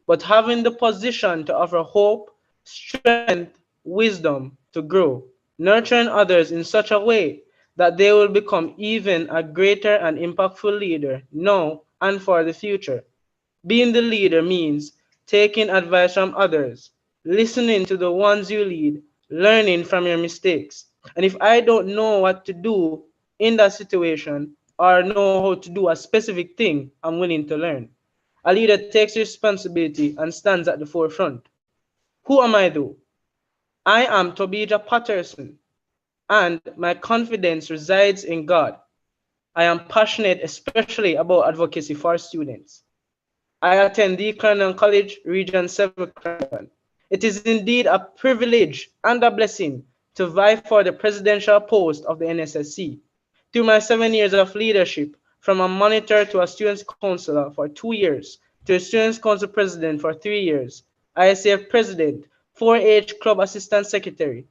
but having the position to offer hope, strength, wisdom to grow, nurturing others in such a way that they will become even a greater and impactful leader now and for the future. Being the leader means taking advice from others, listening to the ones you lead, learning from your mistakes. And if I don't know what to do in that situation or know how to do a specific thing, I'm willing to learn. A leader takes responsibility and stands at the forefront. Who am I though? I am Tobija Patterson, and my confidence resides in God. I am passionate especially about advocacy for students. I attend the Clarendon College, Region 7 Clarendon. It is indeed a privilege and a blessing to vie for the presidential post of the NSSC. Through my 7 years of leadership, from a monitor to a students counselor for 2 years, to a students council president for 3 years, ISAF president, 4-H club assistant secretary,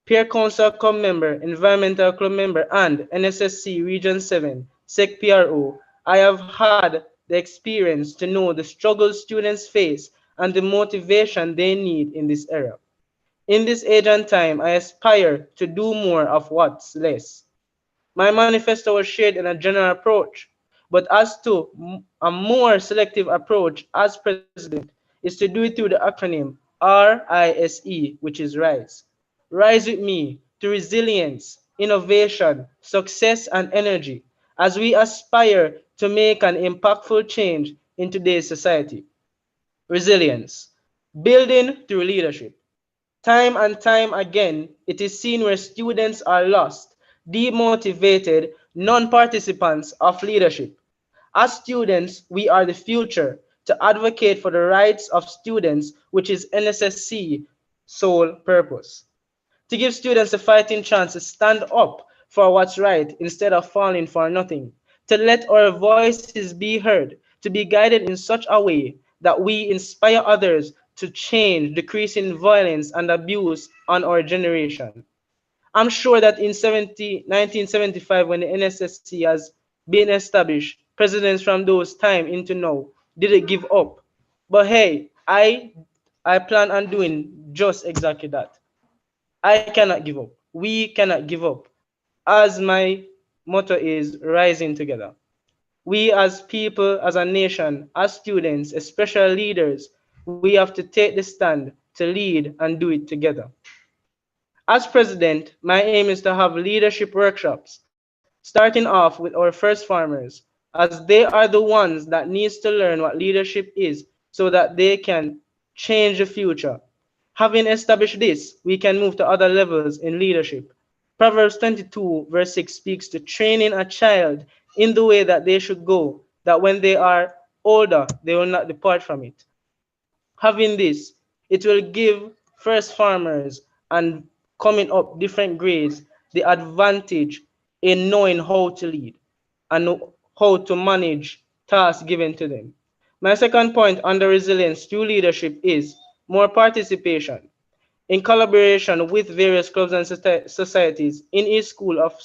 peer council club member, environmental club member, and NSSC Region 7 SEC PRO, I have had the experience to know the struggles students face and the motivation they need in this era. In this age and time, I aspire to do more of what's less. My manifesto was shared in a general approach, but as to a more selective approach as president is to do it through the acronym RISE, which is RISE. Rise with me to resilience, innovation, success, and energy as we aspire to make an impactful change in today's society. Resilience, building through leadership. Time and time again, it is seen where students are lost, demotivated, non-participants of leadership. As students, we are the future to advocate for the rights of students, which is NSSC sole purpose. To give students a fighting chance to stand up for what's right instead of falling for nothing. To let our voices be heard, to be guided in such a way that we inspire others to change, decreasing violence and abuse on our generation. I'm sure that in 1975, when the NSSC has been established, presidents from those time into now didn't give up. But hey, I plan on doing just exactly that. I cannot give up. We cannot give up. As my motto is, rising together. We as people, as a nation, as students, especially leaders, we have to take the stand to lead and do it together. As president, my aim is to have leadership workshops, starting off with our first farmers, as they are the ones that needs to learn what leadership is so that they can change the future. Having established this, we can move to other levels in leadership. Proverbs 22, verse 6 speaks to training a child in the way that they should go, that when they are older, they will not depart from it. Having this, it will give first farmers and coming up different grades the advantage in knowing how to lead and how to manage tasks given to them. My second point under resilience through leadership is more participation in collaboration with various clubs and societies in each school of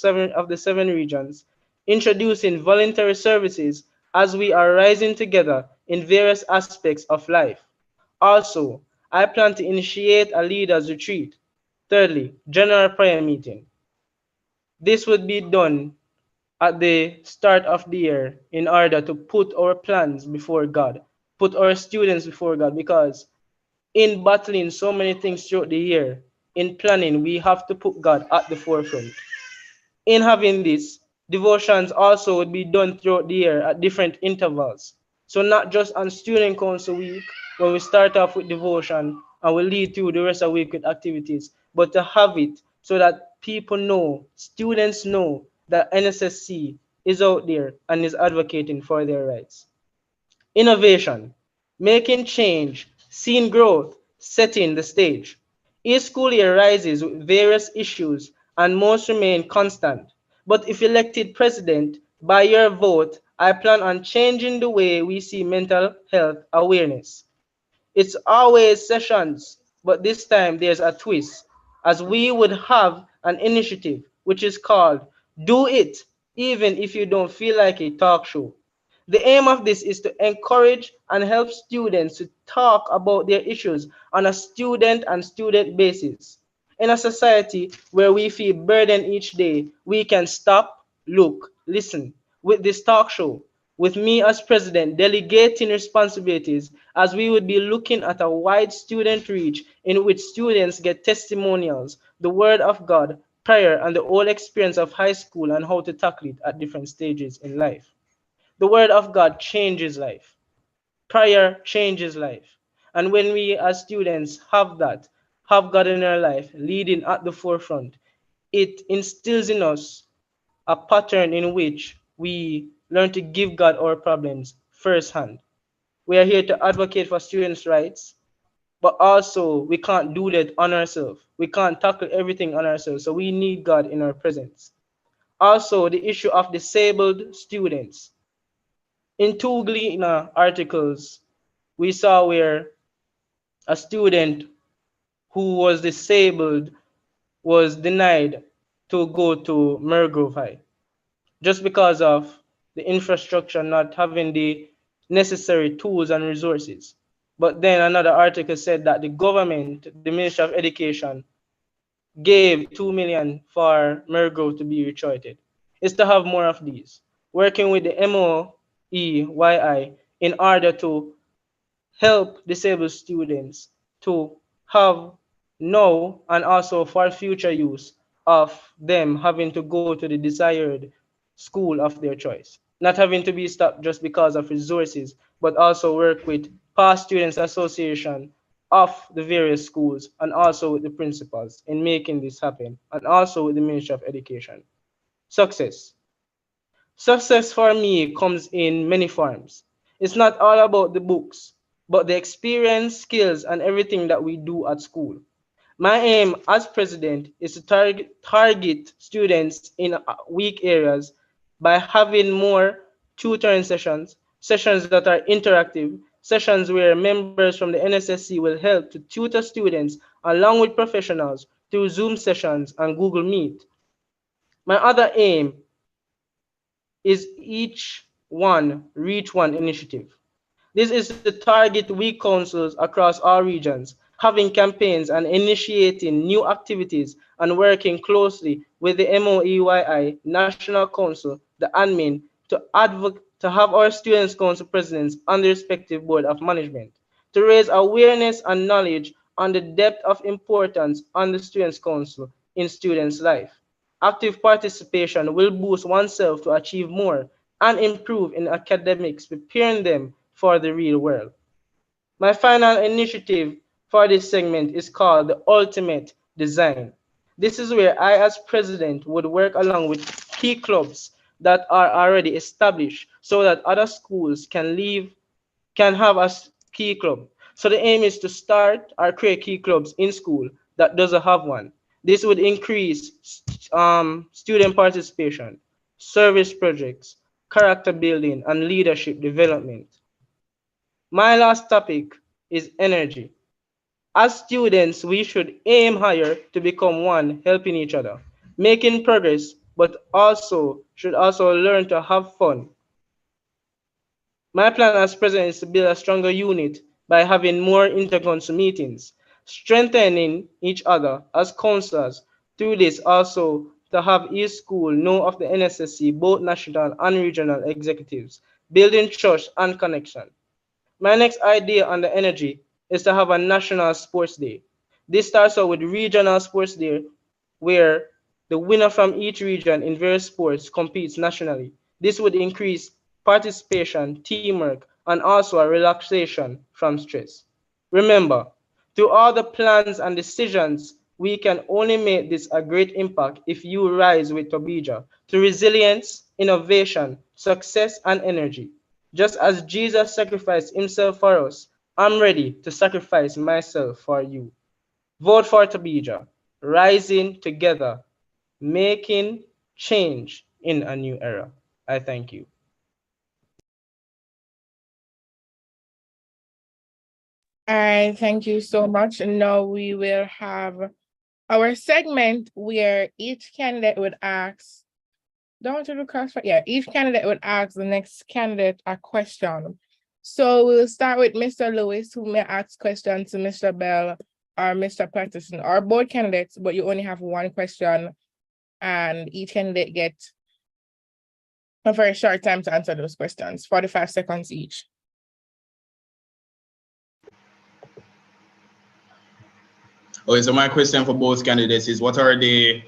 the seven regions, introducing voluntary services as we are rising together in various aspects of life. Also, I plan to initiate a leaders retreat. Thirdly, general prayer meeting. This would be done at the start of the year in order to put our plans before God, put our students before God, because in battling so many things throughout the year, in planning, we have to put God at the forefront. In having this, devotions also would be done throughout the year at different intervals. So not just on student council week, when we start off with devotion and we lead through the rest of the week with activities, but to have it so that people know, students know that NSSC is out there and is advocating for their rights. Innovation, making change, seeing growth, setting the stage. Each school year rises with various issues and most remain constant. But if elected president, by your vote, I plan on changing the way we see mental health awareness. It's always sessions, but this time there's a twist, as we would have an initiative which is called Do It, even if you don't feel like a talk show. The aim of this is to encourage and help students to talk about their issues on a student and student basis. In a society where we feel burdened each day, we can stop, look, listen. With this talk show, with me as president delegating responsibilities, as we would be looking at a wide student reach in which students get testimonials, the word of God, prayer, and the whole experience of high school and how to tackle it at different stages in life. The word of God changes life. Prayer changes life. And when we as students have that, have God in our life, leading at the forefront, it instills in us a pattern in which we learn to give God our problems firsthand. We are here to advocate for students' rights, but also we can't do that on ourselves. We can't tackle everything on ourselves. So we need God in our presence. Also, the issue of disabled students. In two Gleaner articles, we saw where a student who was disabled was denied to go to Mergrove High just because of the infrastructure not having the necessary tools and resources. But then another article said that the government, the Ministry of Education, gave 2 million for Mergo to be recruited. Is to have more of these, working with the MOEYI in order to help disabled students to have now and also for future use of them having to go to the desired school of their choice. Not having to be stopped just because of resources, but also work with past students association of the various schools and also with the principals in making this happen and also with the Ministry of Education. Success. Success for me comes in many forms. It's not all about the books, but the experience, skills, and everything that we do at school. My aim as president is to target students in weak areas by having more tutoring sessions, sessions that are interactive, sessions where members from the NSSC will help to tutor students along with professionals through Zoom sessions and Google Meet. My other aim is each one reach one initiative. This is to target weak councils across all regions, having campaigns and initiating new activities and working closely with the MOEYI, National Council, the admin, to have our Students' Council presidents on the respective board of management, to raise awareness and knowledge on the depth of importance on the Students' Council in students' life. Active participation will boost oneself to achieve more and improve in academics, preparing them for the real world. My final initiative for this segment is called the Ultimate Design. This is where I, as president, would work along with key clubs that are already established so that other schools can have a key club. So the aim is to start or create key clubs in school that doesn't have one. This would increase student participation, service projects, character building, and leadership development. My last topic is energy. As students, we should aim higher to become one, helping each other, making progress, but also should also learn to have fun. My plan as president is to build a stronger unit by having more intercouncil meetings, strengthening each other as councillors. Through this, also to have each school know of the NSSC, both national and regional executives, building trust and connection. My next idea on the energy is to have a national sports day. This starts out with regional sports day where the winner from each region in various sports competes nationally. This would increase participation, teamwork, and also a relaxation from stress. Remember, through all the plans and decisions, we can only make this a great impact if you rise with Tobija to resilience, innovation, success, and energy. Just as Jesus sacrificed himself for us, I'm ready to sacrifice myself for you. Vote for Tabija, rising together, making change in a new era. I thank you. All right, thank you so much. Now we will have our segment where each candidate would ask, don't you do cross, yeah, each candidate would ask the next candidate a question. So we'll start with Mr. Lewis, who may ask questions to Mr. Bell or Mr. Patterson, or both candidates, but you only have one question and each candidate gets a very short time to answer those questions, 45 seconds each. Okay, so my question for both candidates is, what are the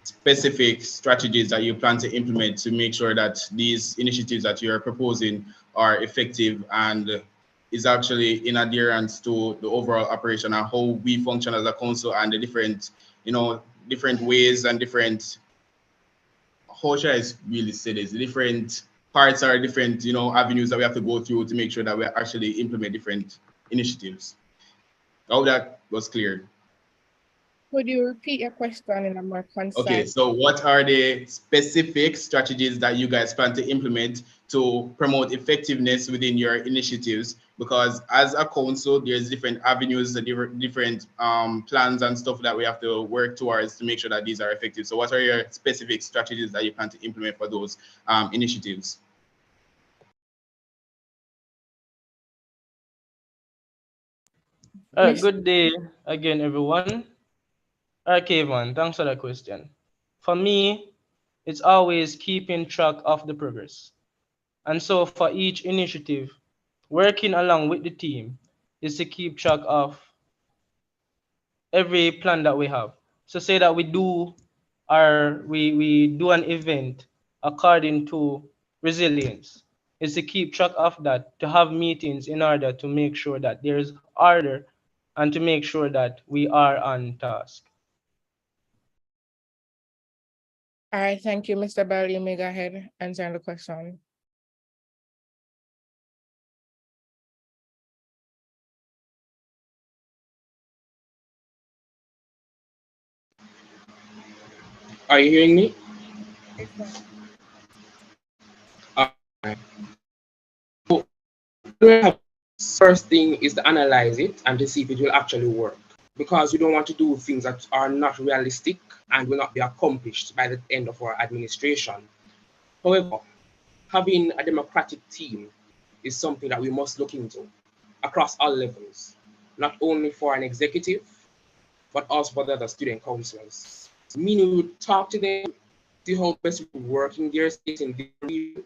specific strategies that you plan to implement to make sure that these initiatives that you're proposing are effective and is actually in adherence to the overall operation and how we function as a council and the different, different ways and different, how should I really say this? Different parts are different, avenues that we have to go through to make sure that we actually implement different initiatives. I hope that was clear. Could you repeat your question in a more concise? Okay, so what are the specific strategies that you guys plan to implement to promote effectiveness within your initiatives? Because as a council, there's different avenues, different plans and stuff that we have to work towards to make sure that these are effective. So what are your specific strategies that you plan to implement for those initiatives? Good day again, everyone. Kevin, thanks for that question. For me, it's always keeping track of the progress. And so for each initiative, working along with the team is to keep track of every plan that we have. So say that we do an event according to resilience, is to keep track of that, to have meetings in order to make sure that there is order and to make sure that we are on task. All right, thank you, Mr. Bell. You may go ahead and answer the question. Are you hearing me? Alright. So, first thing is to analyze it and to see if it will actually work. Because we don't want to do things that are not realistic and will not be accomplished by the end of our administration. However, having a democratic team is something that we must look into across all levels, not only for an executive, but also for the other student councillors. Meaning we would talk to them, see how best we work in their state, in their region,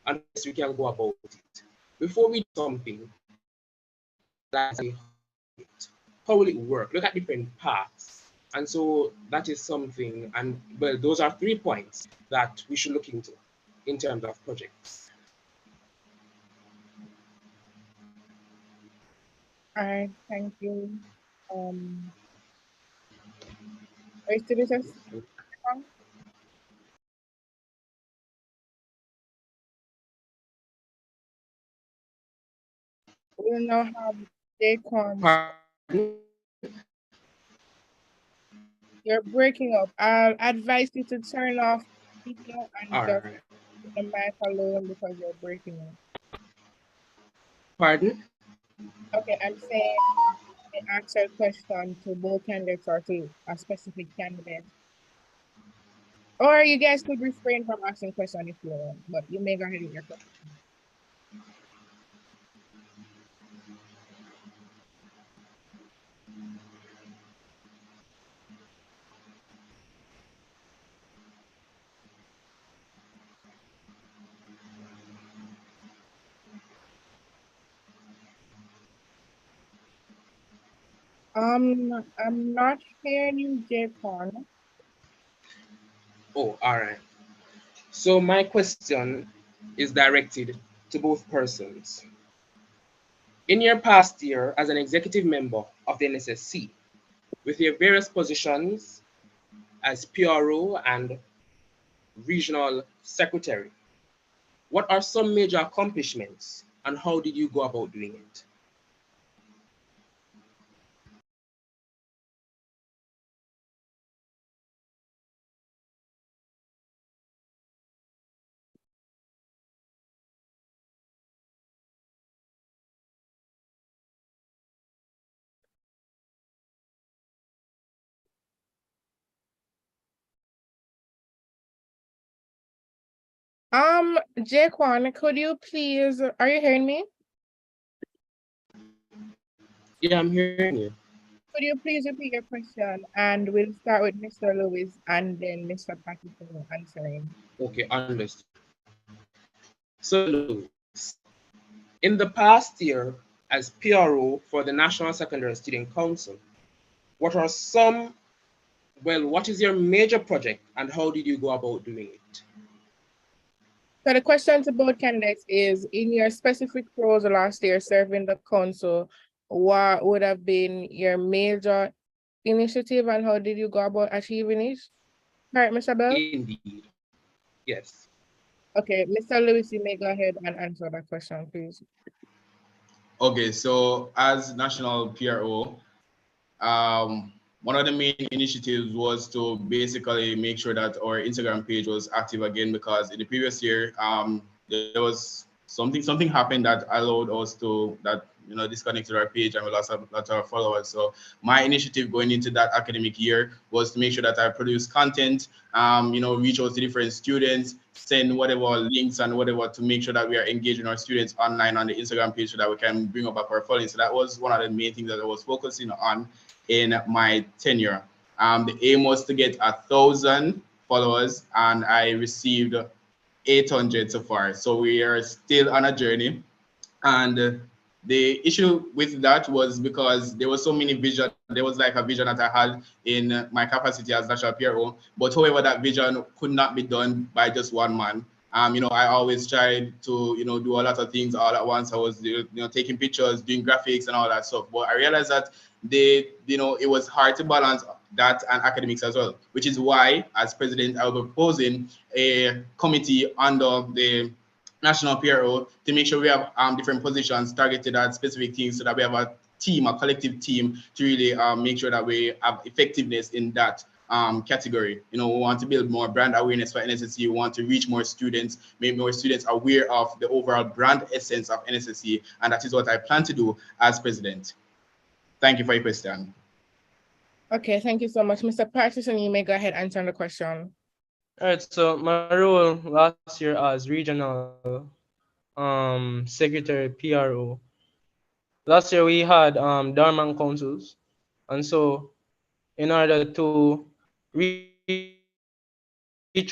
and best we can go about it. Before we do something, like how will it work? Look at different paths. And so that is something, and well, those are 3 points that we should look into in terms of projects. All right, thank you. Are you still with us? We'll now have Daquan. You're breaking up. I'll advise you to turn off video and just put the mic alone because you're breaking up. Pardon? Okay, I'm saying answer a question to both candidates or to a specific candidate. Or you guys could refrain from asking questions if you want, but you may go ahead with your question. I'm not hearing you, Jaquan. Oh, all right. So my question is directed to both persons. In your past year as an executive member of the NSSC, with your various positions as PRO and regional secretary, what are some major accomplishments and how did you go about doing it? Jaquan, could you please, are you hearing me? Yeah, I'm hearing you. Could you please repeat your question and we'll start with Mr. Lewis and then Mr. Patterson answering. Okay, understood. So, in the past year as PRO for the National Secondary Student Council, what is your major project and how did you go about doing it? So the question to both candidates is, in your specific roles last year serving the council, what would have been your major initiative and how did you go about achieving it? All right, Mr. Bell? Indeed, yes. Okay, Mr. Lewis, you may go ahead and answer that question, please. Okay, so as national PRO, one of the main initiatives was to basically make sure that our Instagram page was active again, because in the previous year, there was something happened that allowed us to, that disconnected our page and we lost a lot of followers. So my initiative going into that academic year was to make sure that I produce content, reach out to different students, send whatever links and whatever to make sure that we are engaging our students online on the Instagram page so that we can bring up our following. So that was one of the main things that I was focusing on in my tenure. The aim was to get 1,000 followers, and I received 800 so far. So we are still on a journey. And the issue with that was because there was so many vision. There was like a vision that I had in my capacity as national PRO, but however, that vision could not be done by just one man. I always tried to, do a lot of things all at once. I was, taking pictures, doing graphics and all that stuff. But I realized that it was hard to balance that and academics as well, which is why, as president, I will be proposing a committee under the national PRO to make sure we have different positions targeted at specific things so that we have a team, a collective team to really make sure that we have effectiveness in that category. We want to build more brand awareness for NSSC. We want to reach more students, make more students aware of the overall brand essence of NSSC, and that is what I plan to do as president. Thank you for your question. Okay, thank you so much. Mr. Patterson, you may go ahead and answer the question. All right, so my role last year as regional secretary PRO. Last year we had dormant councils, and so in order to reach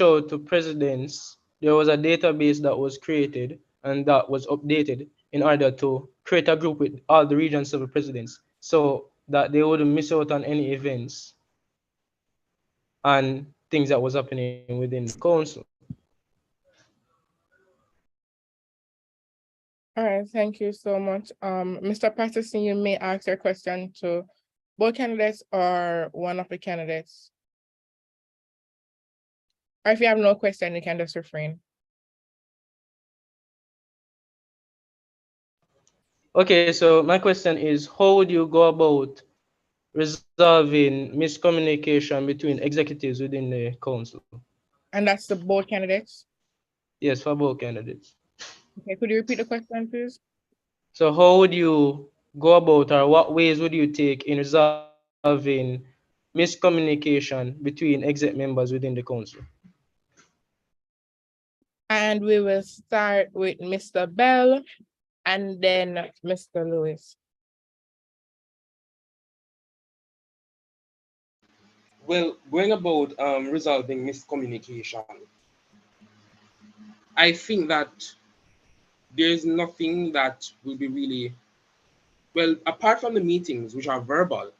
out to presidents, there was a database that was created and that was updated in order to create a group with all the region civil presidents so that they wouldn't miss out on any events and things that was happening within the council. All right, thank you so much. Mr. Patterson, you may ask your question to both candidates or one of the candidates. Or if you have no question, you can just refrain. Okay, so my question is, how would you go about resolving miscommunication between executives within the council? And that's the board candidates? Yes, for both candidates. Okay, could you repeat the question, please? So how would you go about, or what ways would you take in resolving miscommunication between exec members within the council? And we will start with Mr. Bell and then Mr. Lewis. Well, going about resolving miscommunication, I think that there's nothing that will be really, well, apart from the meetings, which are verbal,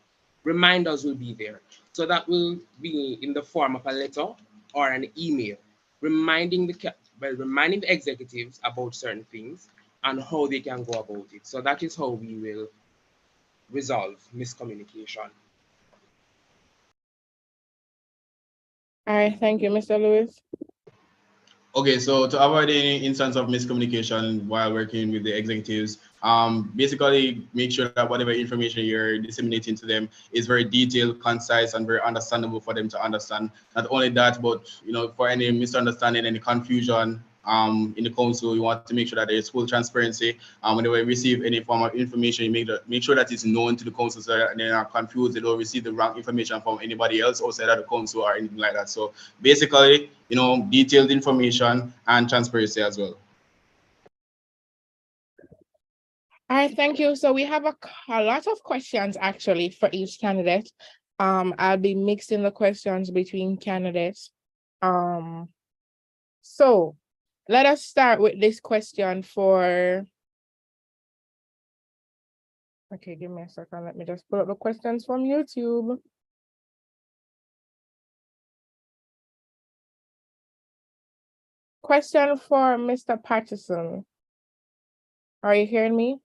reminders will be there. So that will be in the form of a letter or an email, reminding the executives about certain things and how they can go about it. So that is how we will resolve miscommunication. All right, thank you, Mr. Lewis. Okay, so to avoid any instance of miscommunication while working with the executives, basically make sure that whatever information you're disseminating to them is very detailed, concise, and very understandable for them to understand. Not only that, but for any misunderstanding, any confusion in the council, you want to make sure that there is full transparency. Whenever you receive any form of information, you make sure that it's known to the council so that they're not confused, they don't receive the wrong information from anybody else outside of the council or anything like that. So basically, detailed information and transparency as well. All right, thank you. So we have a lot of questions actually for each candidate. I'll be mixing the questions between candidates. So let us start with this question for, okay, give me a second. Let me just pull up the questions from YouTube. Question for Mr. Patterson. Are you hearing me?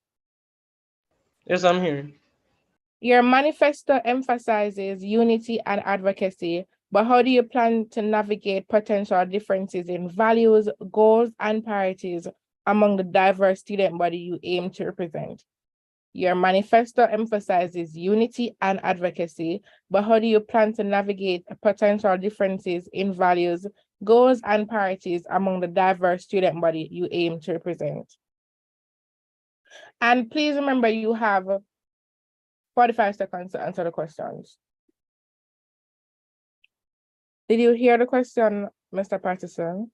Yes, I'm here. Your manifesto emphasizes unity and advocacy, but how do you plan to navigate potential differences in values, goals, and priorities among the diverse student body you aim to represent? Your manifesto emphasizes unity and advocacy, but how do you plan to navigate potential differences in values, goals, and priorities among the diverse student body you aim to represent? And please remember you have 45 seconds to answer the questions. Did you hear the question, Mr. Patterson?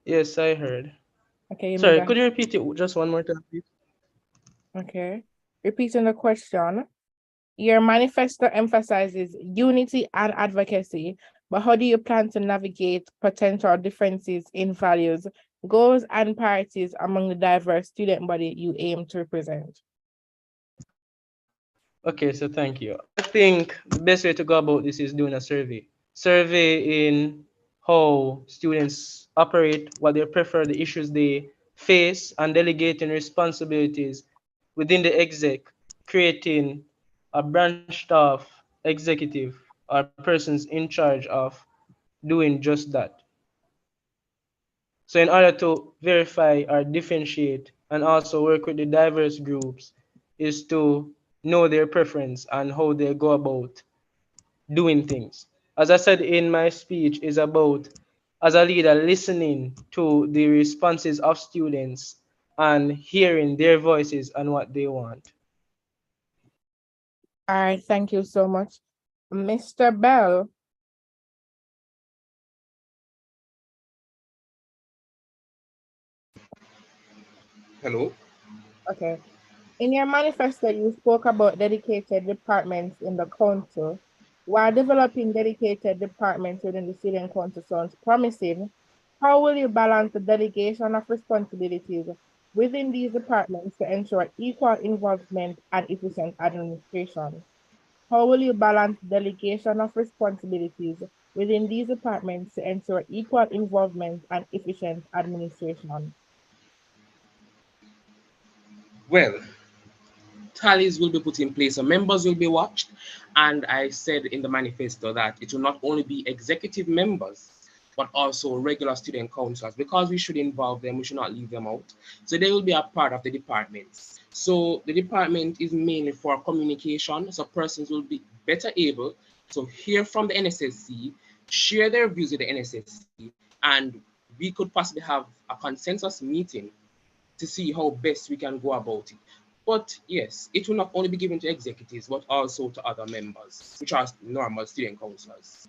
Yes, I heard. Okay, you may Sorry, go could you ahead. repeat it just one more time, please? Okay. Repeating the question. Your manifesto emphasizes unity and advocacy, but how do you plan to navigate potential differences in values, goals, and priorities among the diverse student body you aim to represent? Okay, so thank you. I think the best way to go about this is doing a survey. Survey in how students operate, what they prefer, the issues they face, and delegating responsibilities within the exec, creating a branched off executive or persons in charge of doing just that. So in order to verify or differentiate and also work with the diverse groups is to know their preference and how they go about doing things. As I said in my speech, is about as a leader listening to the responses of students and hearing their voices and what they want. All right, thank you so much. Mr. Bell. Hello. Okay. In your manifesto, you spoke about dedicated departments in the council. While developing dedicated departments within the student council sounds promising, how will you balance the delegation of responsibilities within these departments to ensure equal involvement and efficient administration? How will you balance delegation of responsibilities within these departments to ensure equal involvement and efficient administration? Well, tallies will be put in place, so members will be watched. And I said in the manifesto that it will not only be executive members, but also regular student councillors, because we should involve them, we should not leave them out. So they will be a part of the departments. So the department is mainly for communication, so persons will be better able to hear from the NSSC, share their views with the NSSC, and we could possibly have a consensus meeting to see how best we can go about it. But yes, it will not only be given to executives, but also to other members, which are normal student councillors.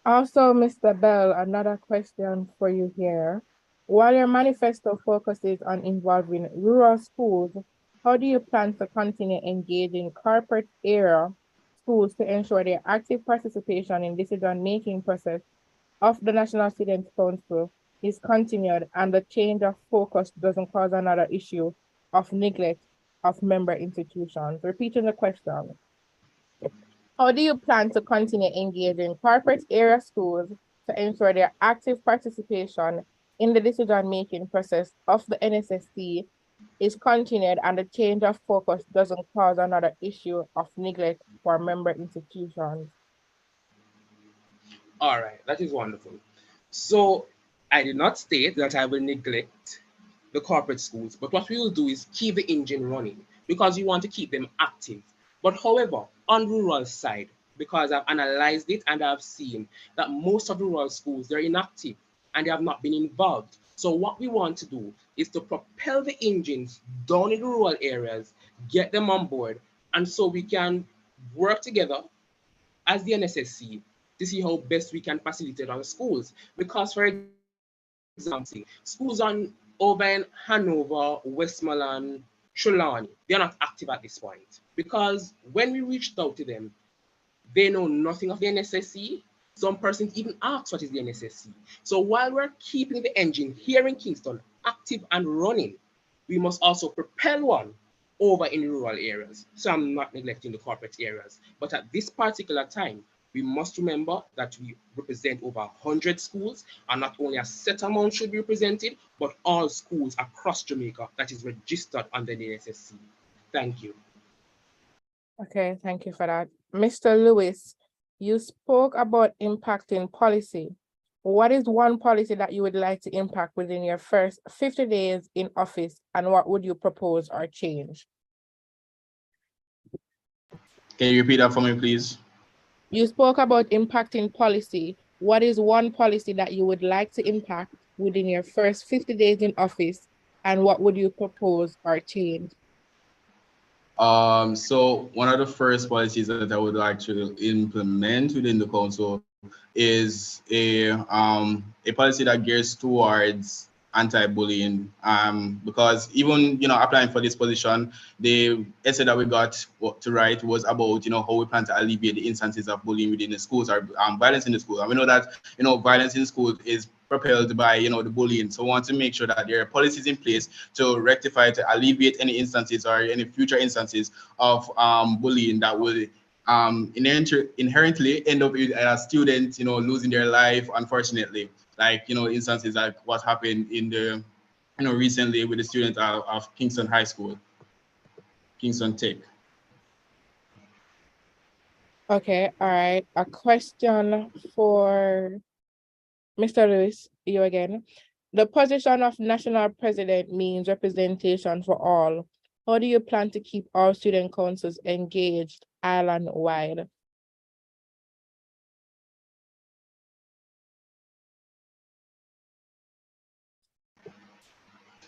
Also, Mr. Bell, another question for you here. While your manifesto focuses on involving rural schools, how do you plan to continue engaging corporate area schools to ensure their active participation in decision-making process of the National Student Council is continued and the change of focus doesn't cause another issue of neglect of member institutions? Repeating the question. How do you plan to continue engaging corporate area schools to ensure their active participation in the decision-making process of the NSSC is continued and the change of focus doesn't cause another issue of neglect for member institutions? All right, that is wonderful. So I did not state that I will neglect the corporate schools, but what we will do is keep the engine running because we want to keep them active. But however, on rural side, because I've analyzed it and I've seen that most of the rural schools, they're inactive and they have not been involved. So what we want to do is to propel the engines down in the rural areas, get them on board, and so we can work together as the NSSC to see how best we can facilitate our schools. Because, for example, schools over in Hanover, Westmoreland, Trelawney, they're not active at this point. Because when we reached out to them, they know nothing of the NSSC. Some persons even ask what is the NSSC. So while we're keeping the engine here in Kingston active and running, we must also propel one over in rural areas. So I'm not neglecting the corporate areas. But at this particular time, we must remember that we represent over 100 schools, and not only a set amount should be represented, but all schools across Jamaica that is registered under the NSSC. Thank you. Okay, thank you for that. Mr. Lewis, you spoke about impacting policy. What is one policy that you would like to impact within your first 50 days in office, and what would you propose or change? Can you repeat that for me, please? You spoke about impacting policy. What is one policy that you would like to impact within your first 50 days in office, and what would you propose or change? So one of the first policies that I would like to implement within the council is a policy that gears towards anti-bullying. Because even applying for this position, the essay that we got to write was about how we plan to alleviate the instances of bullying within the schools or violence in the school. And we know that violence in schools is propelled by the bullying. So we want to make sure that there are policies in place to rectify, to alleviate any instances or any future instances of bullying that will inherently end up with a student losing their life, unfortunately, like instances like what happened in the recently with the student of Kingston High School, Kingston Tech. Okay, all right. A question for Mr. Lewis, you again. The position of national president means representation for all. How do you plan to keep all student councils engaged island-wide?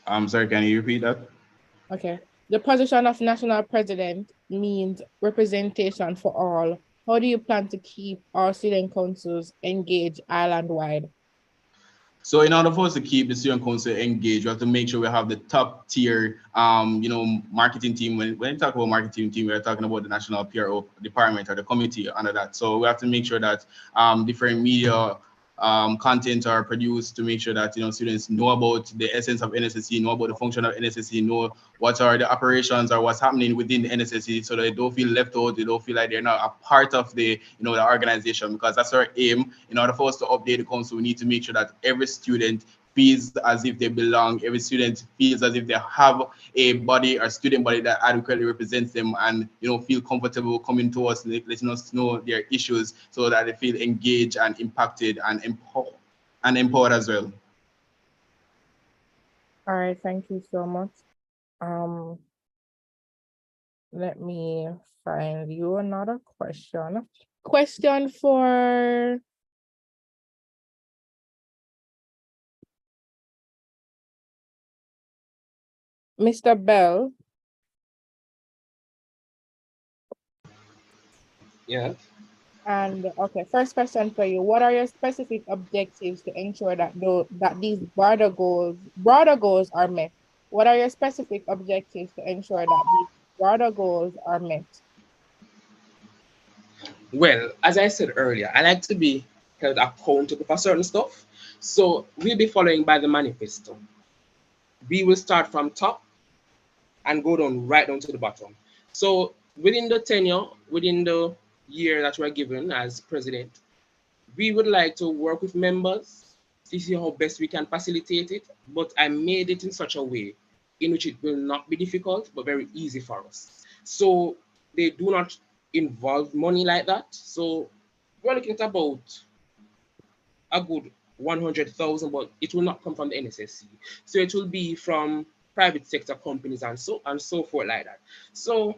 I'm sorry, can you repeat that? Okay. The position of national president means representation for all. How do you plan to keep all student councils engaged island-wide? So in order for us to keep the student council engaged, we have to make sure we have the top tier, marketing team. When we talk about marketing team, we're talking about the national PRO department or the committee under that. So we have to make sure that different media content are produced to make sure that students know about the essence of NSSC, know about the function of NSSC, know what are the operations or what's happening within the NSSC, so that they don't feel left out, they don't feel like they're not a part of the the organization, because that's our aim. In order for us to update the council, we need to make sure that every student feels as if they belong, every student feels as if they have a body or student body that adequately represents them, and feel comfortable coming to us, letting us know their issues, so that they feel engaged and impacted and empowered as well. All right, thank you so much. Let me find you another question. Question for Mr. Bell. Yeah. And okay, first question for you. What are your specific objectives to ensure that these broader goals are met? What are your specific objectives to ensure that these broader goals are met? Well, as I said earlier, I like to be held accountable for certain stuff. So we'll be following by the manifesto. We will start from top and go down right down to the bottom. So within the tenure, within the year that we're given as president, we would like to work with members to see how best we can facilitate it. But I made it in such a way in which it will not be difficult, but very easy for us. So they do not involve money like that. So we're looking at about a good 100,000, but it will not come from the NSSC. So it will be from private sector companies and so forth like that. So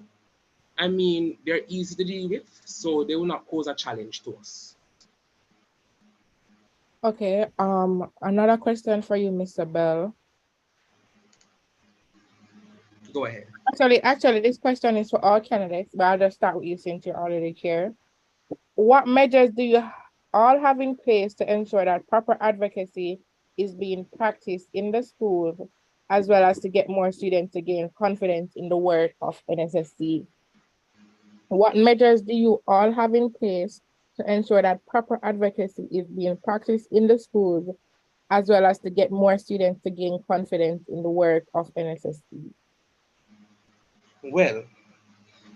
I mean, they're easy to deal with, so they will not pose a challenge to us. Okay, another question for you, Mr. Bell. Go ahead. Actually, this question is for all candidates, but I'll just start with you since you're already here. What measures do you all have in place to ensure that proper advocacy is being practiced in the schools, as well as to get more students to gain confidence in the work of NSSC? What measures do you all have in place to ensure that proper advocacy is being practiced in the schools, as well as to get more students to gain confidence in the work of NSSC? Well,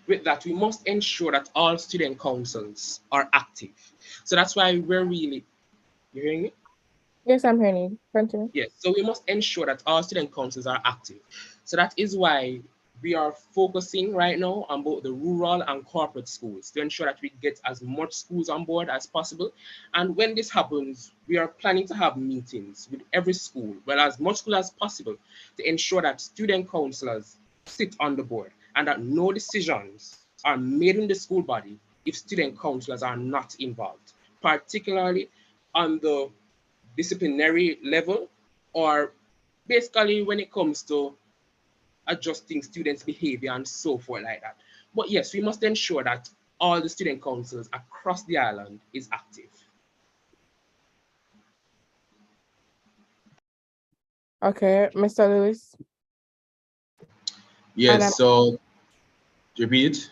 with that, we must ensure that all student councils are active. So that's why we're really, you hearing me? Yes, I'm hearing you. Continue. Yes, so we must ensure that all student councils are active. So that is why we are focusing right now on both the rural and corporate schools to ensure that we get as much schools on board as possible. And when this happens, we are planning to have meetings with every school, well, as much school as possible, to ensure that student councillors sit on the board and that no decisions are made in the school body if student councillors are not involved, particularly on the disciplinary level or basically when it comes to adjusting students' behavior and so forth like that. But yes, we must ensure that all the student councils across the island is active. Okay, Mr. Lewis. Yes, so repeat.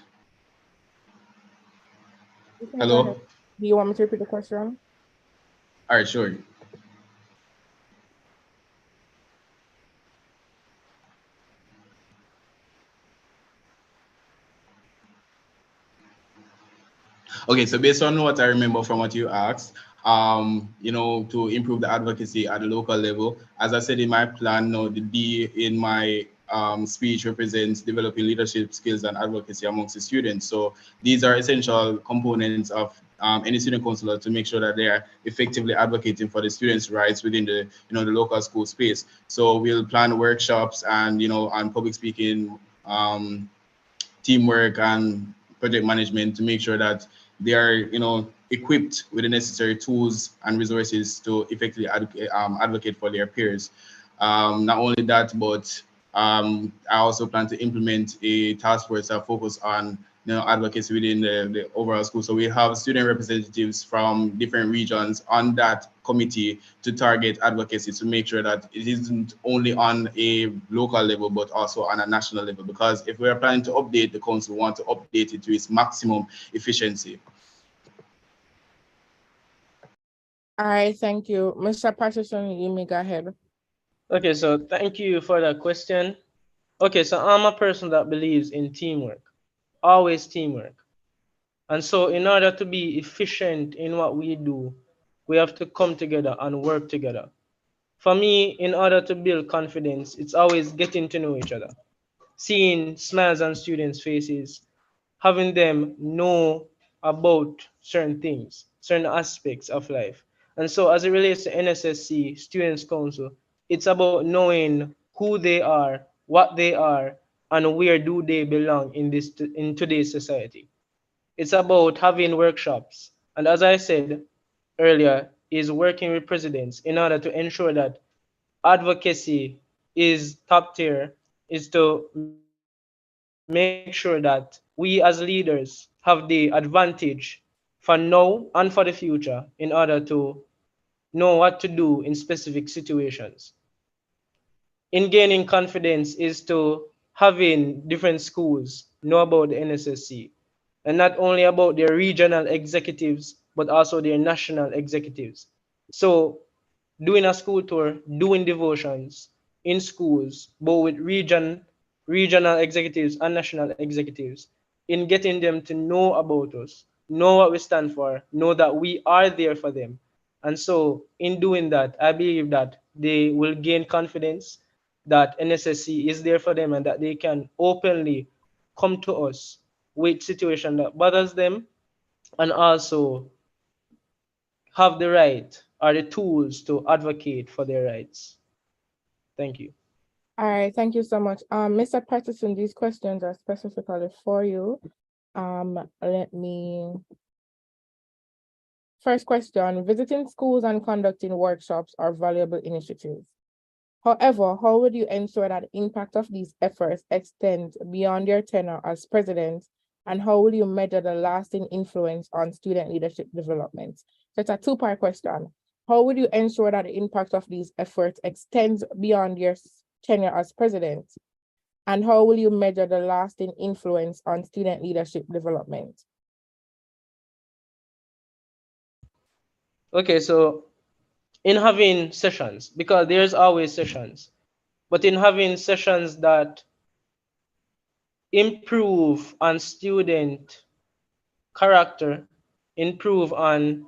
You can go ahead. Hello? Do you want me to repeat the question? All right, sure. Okay, so based on what I remember from what you asked, to improve the advocacy at the local level, as I said in my plan, no, the D in my speech represents developing leadership skills and advocacy amongst the students. So these are essential components of any student counselor to make sure that they are effectively advocating for the students' rights within the local school space. So we'll plan workshops and on public speaking, teamwork and project management to make sure that they are equipped with the necessary tools and resources to effectively advocate for their peers. Not only that, but I also plan to implement a task force that focus on advocacy within the overall school. So we have student representatives from different regions on that committee to target advocacy to make sure that it isn't only on a local level, but also on a national level. Because if we are planning to update the council, we want to update it to its maximum efficiency. All right, thank you. Mr. Patterson, you may go ahead. Okay, so thank you for that question. Okay, so I'm a person that believes in teamwork, always teamwork. And so in order to be efficient in what we do, we have to come together and work together. For me, in order to build confidence, it's always getting to know each other, seeing smiles on students' faces, having them know about certain things, certain aspects of life. And so as it relates to NSSC, Students' Council, it's about knowing who they are, what they are, and where do they belong in today's society. It's about having workshops. And as I said earlier, is working with presidents in order to ensure that advocacy is top tier, is to make sure that we as leaders have the advantage for now and for the future in order to know what to do in specific situations. In gaining confidence is to having different schools know about the NSSC, and not only about their regional executives, but also their national executives. So doing a school tour, doing devotions in schools, both with regional executives and national executives, in getting them to know about us, know what we stand for, know that we are there for them. And so in doing that, I believe that they will gain confidence that NSSC is there for them and that they can openly come to us with situation that bothers them and also have the right or the tools to advocate for their rights. Thank you. All right, thank you so much. Mr. Patterson, these questions are specifically for you. Let me. First question, visiting schools and conducting workshops are valuable initiatives. However, how would you ensure that the impact of these efforts extends beyond your tenure as president, and how will you measure the lasting influence on student leadership development? So it's a two-part question. How would you ensure that the impact of these efforts extends beyond your tenure as president? And how will you measure the lasting influence on student leadership development? Okay, so in having sessions, because there's always sessions, but in having sessions that improve on student character, improve on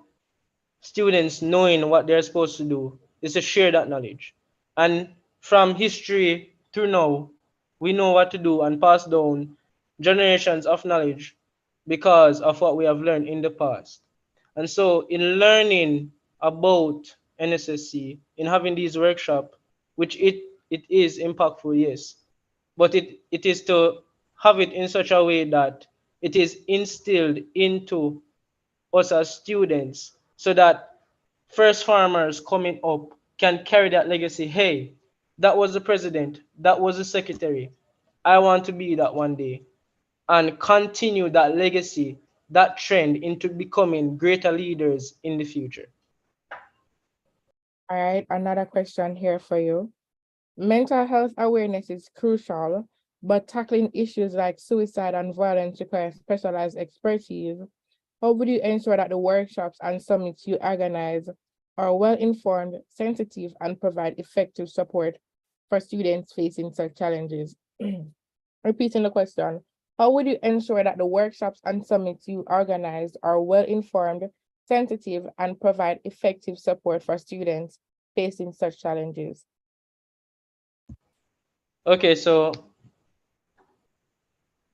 students knowing what they're supposed to do, is to share that knowledge. And from history to now, we know what to do and pass down generations of knowledge because of what we have learned in the past. And so in learning about NSSC, in having these workshops, which it is impactful, yes, but it is to have it in such a way that it is instilled into us as students so that first farmers coming up can carry that legacy. Hey, that was the president, that was the secretary. I want to be that one day and continue that legacy, that trend into becoming greater leaders in the future. All right, another question here for you. Mental health awareness is crucial, but tackling issues like suicide and violence requires specialized expertise. How would you ensure that the workshops and summits you organize are well-informed, sensitive, and provide effective support for students facing such challenges? Repeating the question, how would you ensure that the workshops and summits you organize are well-informed, sensitive, and provide effective support for students facing such challenges? Okay, so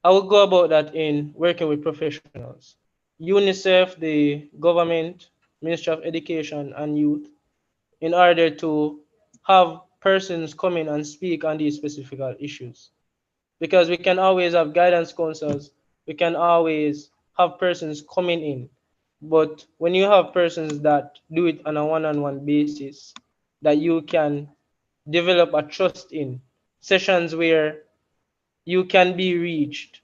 I will go about that in working with professionals. UNICEF, the government, Ministry of Education and Youth, in order to have persons come in and speak on these specific issues. Because we can always have guidance councils, we can always have persons coming in. But when you have persons that do it on a one-on-one basis, that you can develop a trust in, sessions where you can be reached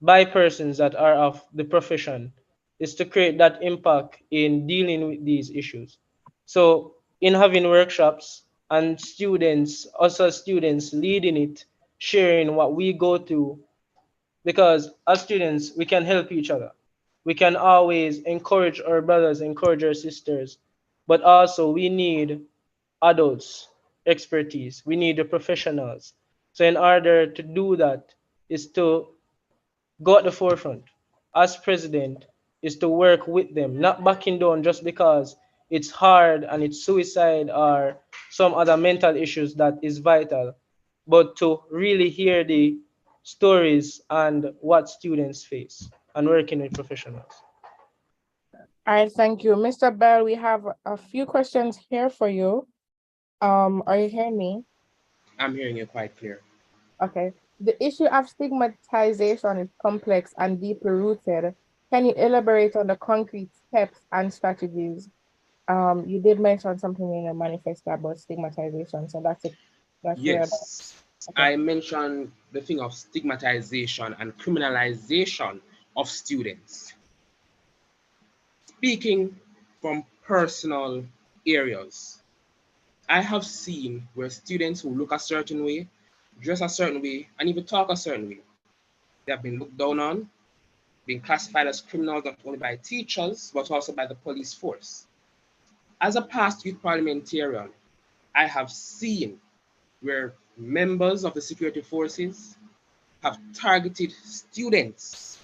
by persons that are of the profession, is to create that impact in dealing with these issues. So in having workshops and students, also students leading it, sharing what we go through, because as students, we can help each other. We can always encourage our brothers, encourage our sisters, but also we need adults, expertise. We need the professionals. So in order to do that is to go at the forefront as president is to work with them, not backing down just because it's hard and it's suicide or some other mental issues that is vital, but to really hear the stories and what students face and working with professionals. All right, thank you. Mr. Bell, we have a few questions here for you. Are you hearing me? I'm hearing you quite clear. Okay. The issue of stigmatization is complex and deeply rooted. Can you elaborate on the concrete steps and strategies? You did mention something in your manifesto about stigmatization, so that's where. Yes, Okay. I mentioned the thing of stigmatization and criminalization of students. Speaking from personal areas, I have seen where students who look a certain way, dress a certain way, and even talk a certain way, they have been looked down on, being classified as criminals not only by teachers, but also by the police force. As a past youth parliamentarian, I have seen where members of the security forces have targeted students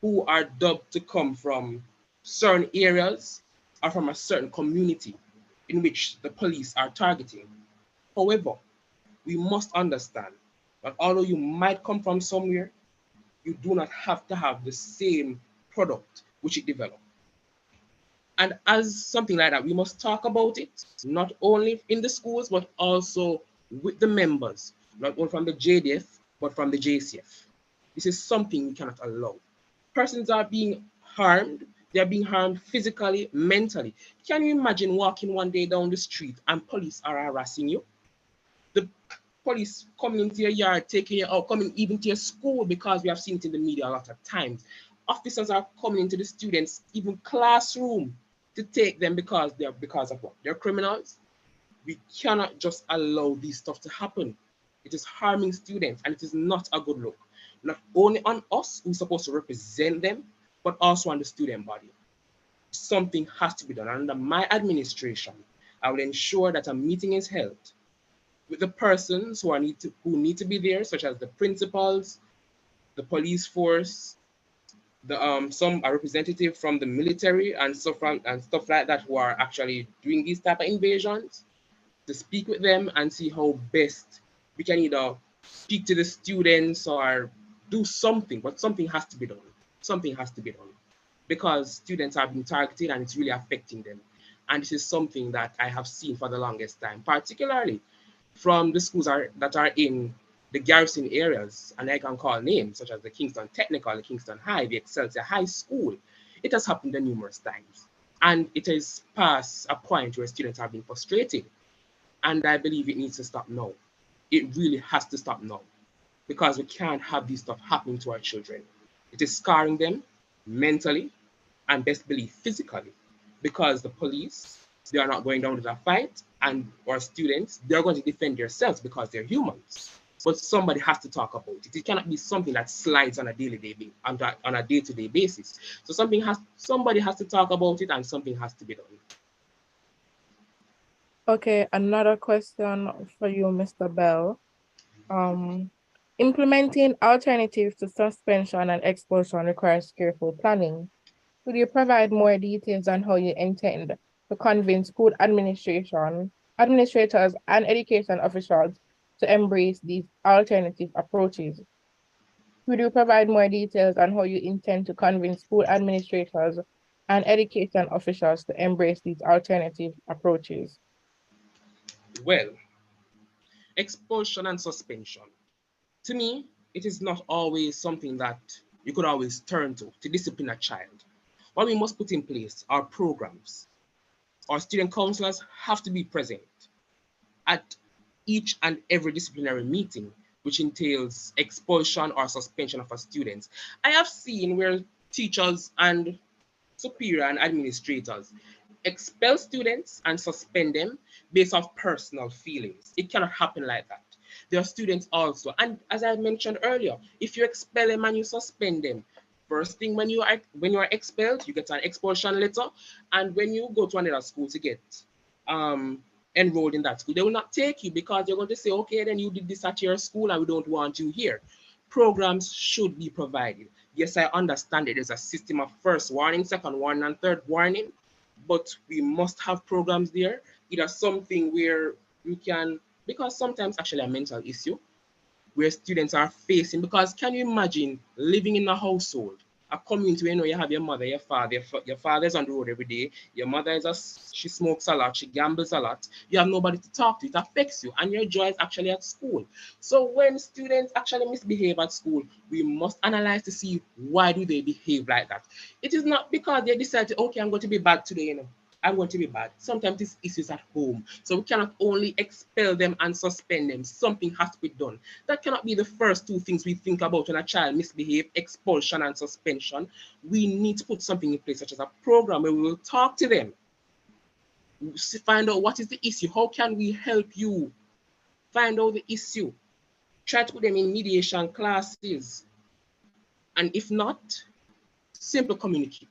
who are dubbed to come from certain areas or from a certain community in which the police are targeting. However, we must understand that although you might come from somewhere, you do not have to have the same product which it developed. And as something like that, we must talk about it, not only in the schools, but also with the members, not only from the JDF, but from the JCF. This is something we cannot allow. Persons are being harmed. They're being harmed physically, mentally. Can you imagine walking one day down the street and police are harassing you? The police coming into your yard, taking you out, coming even to your school, because we have seen it in the media a lot of times. Officers are coming into the students, even classroom, to take them because of what? They're criminals. We cannot just allow these stuff to happen. It is harming students and it is not a good look. Not only on us, who's supposed to represent them, but also on the student body. Something has to be done. Under my administration, I will ensure that a meeting is held with the persons who need to be there, such as the principals, the police force, some are representative from the military and stuff like that who are actually doing these type of invasions, to speak with them and see how best we can either speak to the students or do something, but something has to be done. Something has to be done because students are being targeted and it's really affecting them. And this is something that I have seen for the longest time, particularly from the schools that are in the garrison areas, and I can call names such as the Kingston Technical, the Kingston High, the Excelsior High School. It has happened numerous times, and it is past a point where students are being frustrated. And I believe it needs to stop now. It really has to stop now, because we can't have this stuff happening to our children. It is scarring them mentally and best believe physically, because the police, they are not going down to that fight, and our students, they're going to defend themselves because they're humans. But somebody has to talk about it. It cannot be something that slides on a on a day-to-day basis. So somebody has to talk about it, and something has to be done. Okay, another question for you, Mr. Bell. Implementing alternatives to suspension and expulsion requires careful planning. Could you provide more details on how you intend to convince school administrators, and education officials to embrace these alternative approaches? Could you provide more details on how you intend to convince school administrators and education officials to embrace these alternative approaches? Well, expulsion and suspension. To me, it is not always something that you could always turn to discipline a child. What we must put in place are programs. Our student counselors have to be present at each and every disciplinary meeting, which entails expulsion or suspension of a student. I have seen where teachers and superior and administrators expel students and suspend them based off personal feelings. It cannot happen like that. There are students also, and as I mentioned earlier, if you expel them and you suspend them, first thing when you are expelled, you get an expulsion letter, and when you go to another school to get enrolled in that school, they will not take you because they're going to say, okay, then you did this at your school and we don't want you here. Programs should be provided. Yes, I understand it. There's a system of first warning, second warning, and third warning, but we must have programs there. Either something where you can, because sometimes actually a mental issue where students are facing, because can you imagine living in a household, a community where you have your mother, your father, your father's on the road every day, your mother she smokes a lot, she gambles a lot, you have nobody to talk to, it affects you, and your joy is actually at school. So when students actually misbehave at school, we must analyze to see why do they behave like that. It is not because they decided, okay, I'm going to be bad today, I'm going to be bad. Sometimes it's issues at home. So we cannot only expel them and suspend them. Something has to be done. That cannot be the first two things we think about when a child misbehaves, expulsion and suspension. We need to put something in place, such as a program where we will talk to them, find out what is the issue, how can we help you, find out the issue, try to put them in mediation classes. And if not, simple community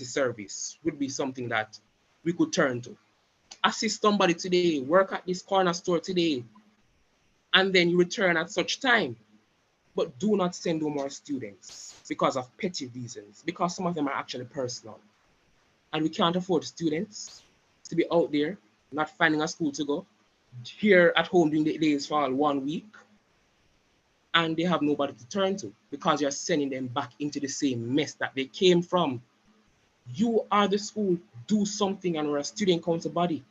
service would be something that we could turn to. Assist somebody today, work at this corner store today, and then you return at such time. But do not send no more students because of petty reasons, because some of them are actually personal. And we can't afford students to be out there not finding a school to go, here at home doing the days for all 1 week, and they have nobody to turn to because you're sending them back into the same mess that they came from. You are the school, do something, and we're a student council body.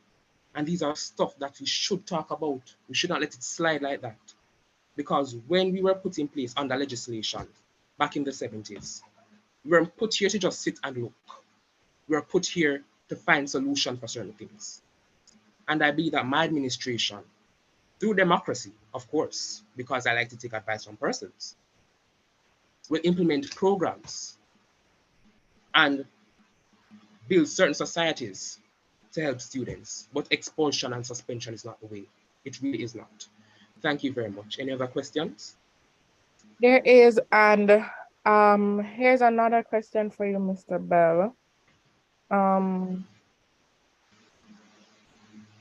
And these are stuff that we should talk about. We should not let it slide like that. Because when we were put in place under legislation back in the 70s, we weren't put here to just sit and look. We were put here to find solutions for certain things. And I believe that my administration, through democracy, of course, because I like to take advice from persons, will implement programs and build certain societies to help students. But expulsion and suspension is not the way. It really is not. Thank you very much. Any other questions? There is, and here's another question for you, Mr. Bell.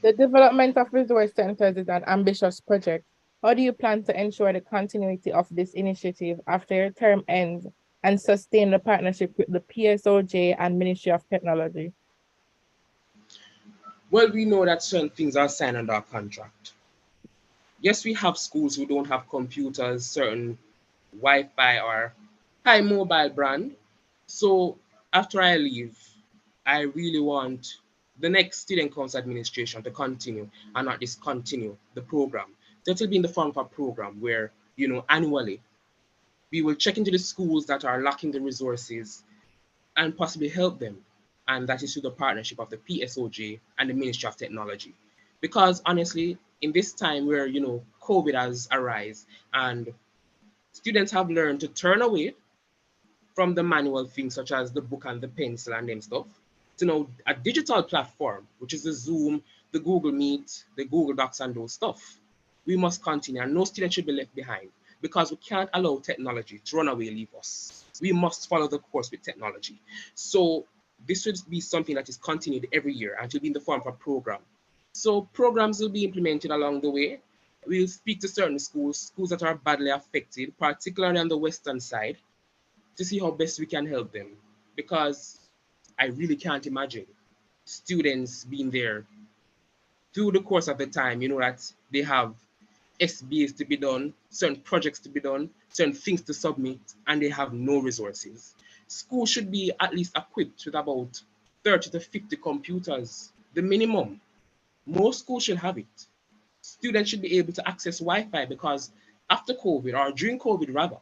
The development of resource centers is an ambitious project. How do you plan to ensure the continuity of this initiative after your term ends and sustain the partnership with the PSOJ and Ministry of Technology? Well, we know that certain things are signed under our contract. Yes, we have schools who don't have computers, certain Wi-Fi or high mobile brand. So after I leave, I really want the next student council administration to continue and not discontinue the program. That will be in the form of a program where, annually, we will check into the schools that are lacking the resources and possibly help them. And that is through the partnership of the PSOJ and the Ministry of Technology. Because honestly, in this time where, COVID has arisen and students have learned to turn away from the manual things such as the book and the pencil and them stuff to know a digital platform, which is the Zoom, the Google Meet, the Google Docs and those stuff. We must continue and no student should be left behind because we can't allow technology to run away, leave us. We must follow the course with technology. So this should be something that is continued every year and will be in the form of a program. So programs will be implemented along the way. We'll speak to certain schools that are badly affected, particularly on the western side, to see how best we can help them. Because I really can't imagine students being there through the course of the time, that they have SBAs to be done, certain projects to be done, certain things to submit, and they have no resources. School should be at least equipped with about 30 to 50 computers, the minimum. Most schools should have it. Students should be able to access Wi-Fi because after COVID, or during COVID rather,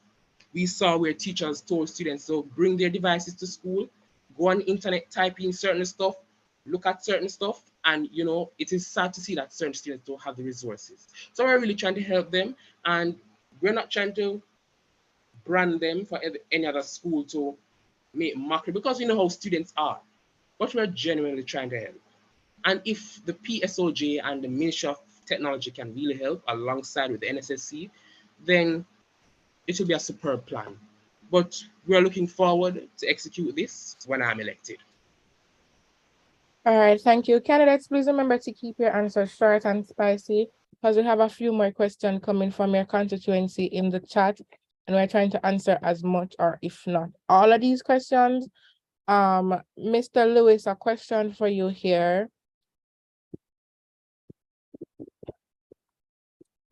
we saw where teachers told students to bring their devices to school, go on the internet, type in certain stuff, look at certain stuff, and it is sad to see that certain students don't have the resources. So we're really trying to help them, and we're not trying to brand them for any other school to make mockery because you know how students are, but we're genuinely trying to help. And if the PSOJ and the Ministry of Technology can really help alongside with the NSSC, then it will be a superb plan. But we're looking forward to execute this when I'm elected. All right, thank you. Candidates, please remember to keep your answers short and spicy because we have a few more questions coming from your constituency in the chat, and we're trying to answer as much or if not all of these questions. Mr. Lewis, a question for you here.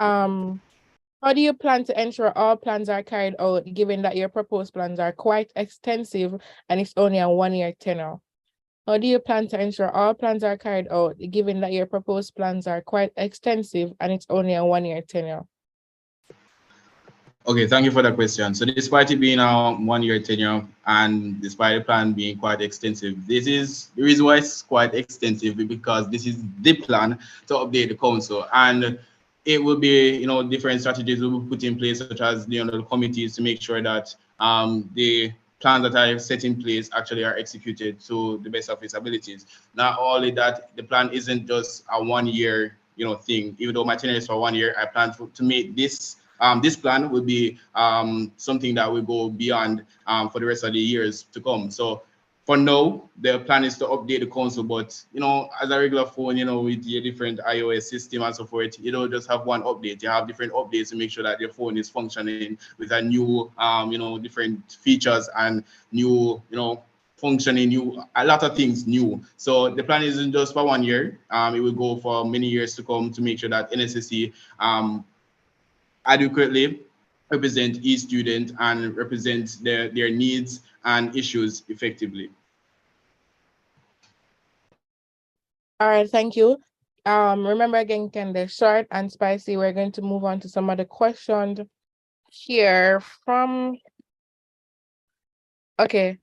How do you plan to ensure all plans are carried out, given that your proposed plans are quite extensive and it's only a 1-year tenure? How do you plan to ensure all plans are carried out, given that your proposed plans are quite extensive and it's only a 1-year tenure? Okay, thank you for the question. So despite it being a 1-year tenure and despite the plan being quite extensive, this is the reason why it's quite extensive because this is the plan to update the council, and it will be, different strategies will be put in place, such as the committees to make sure that the plans that are set in place actually are executed to the best of its abilities. Not only that, the plan isn't just a 1-year thing. Even though my tenure is for 1 year, I plan to make this plan will be something that will go beyond for the rest of the years to come. So for now, the plan is to update the console, but as a regular phone, with your different iOS system and so forth, you don't just have one update. You have different updates to make sure that your phone is functioning with a new, different features and new, functioning new, a lot of things new. So the plan isn't just for 1 year. It will go for many years to come to make sure that NSSC adequately represent each student and represent their needs and issues effectively. All right, thank you. Remember again, Ken, they're short and spicy. We're going to move on to some other questions here from, okay.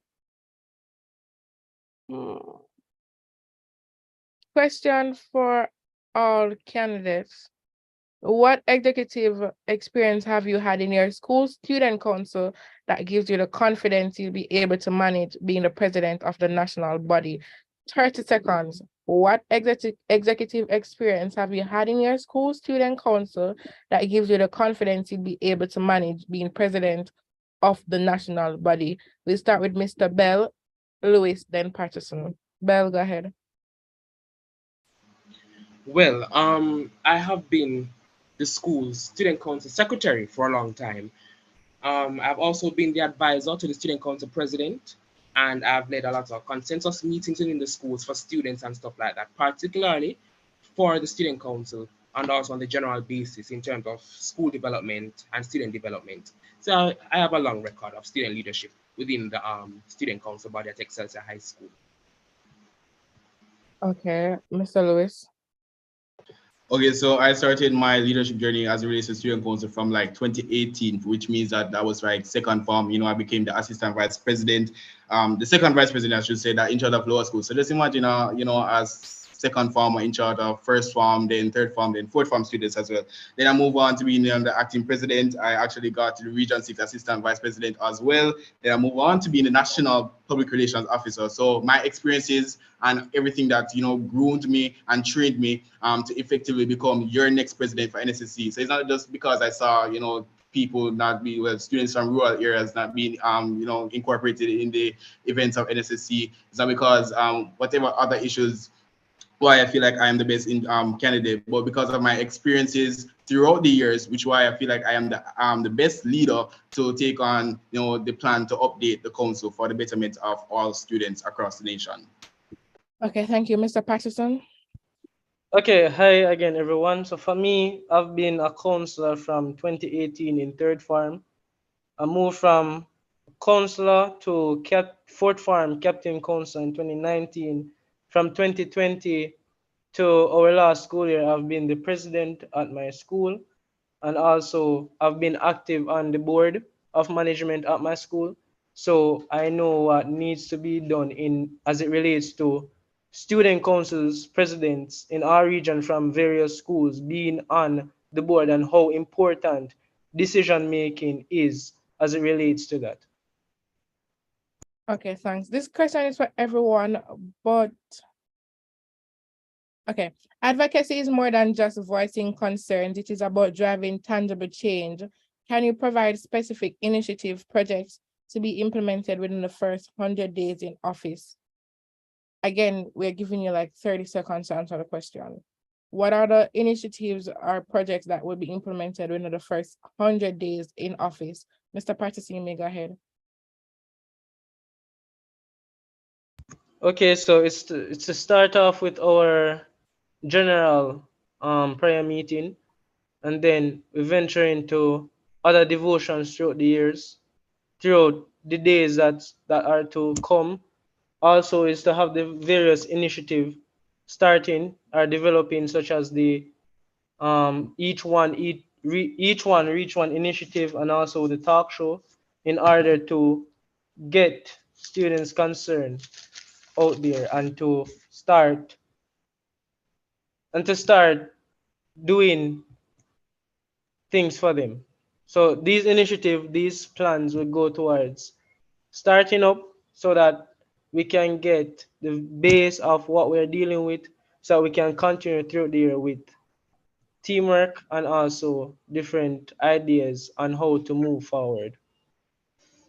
Question for all candidates. What executive experience have you had in your school student council that gives you the confidence you'll be able to manage being the president of the national body? 30 seconds. What executive experience have you had in your school student council that gives you the confidence you'll be able to manage being president of the national body? We'll start with Mr. Bell, Lewis, then Patterson. Bell, go ahead. Well, I have been the school's student council secretary for a long time. I've also been the advisor to the student council president, and I've led a lot of consensus meetings in the schools for students and stuff like that, particularly for the student council and also on the general basis in terms of school development and student development. So I have a long record of student leadership within the student council body at Excelsior High School. Okay, Mr. Lewis. Okay, so I started my leadership journey as a relates to student council from like 2018, which means that was like second form. I became the assistant vice president, the second vice president, I should say, that in charge of lower school. So just imagine, as second form or in charge of first form, then third form, then fourth form students as well. Then I move on to being the acting president. I actually got to the Region 6 Assistant Vice President as well. Then I move on to being the National Public Relations Officer. So my experiences and everything that, groomed me and trained me to effectively become your next president for NSSC. So it's not just because I saw, people not be well, students from rural areas not being incorporated in the events of NSSC. It's not because whatever other issues why I feel like I am the best candidate, but because of my experiences throughout the years, which why I feel like I am the best leader to take on the plan to update the council for the betterment of all students across the nation. Okay, thank you, Mr. Patterson. Okay, hi again, everyone. So for me, I've been a counselor from 2018 in third farm. I moved from counselor to fourth farm captain counselor in 2019. From 2020 to our last school year, I've been the president at my school, and also I've been active on the board of management at my school. So I know what needs to be done as it relates to student councils, presidents in our region from various schools being on the board and how important decision making is as it relates to that. Okay, thanks. This question is for everyone, but okay. Advocacy is more than just voicing concerns. It is about driving tangible change. Can you provide specific initiative projects to be implemented within the first 100 days in office? Again, we're giving you like 30 seconds to answer the question. What are the initiatives or projects that will be implemented within the first 100 days in office? Mr. Patterson, you may go ahead. Okay, so it's to start off with our general prayer meeting, and then we venture into other devotions throughout the years, throughout the days that are to come. Also is to have the various initiative starting or developing, such as the each one reach one initiative, and also the talk show, in order to get students concerned out there and to start doing things for them. So these plans will go towards starting up so that we can get the base of what we're dealing with, so we can continue through the year with teamwork and also different ideas on how to move forward.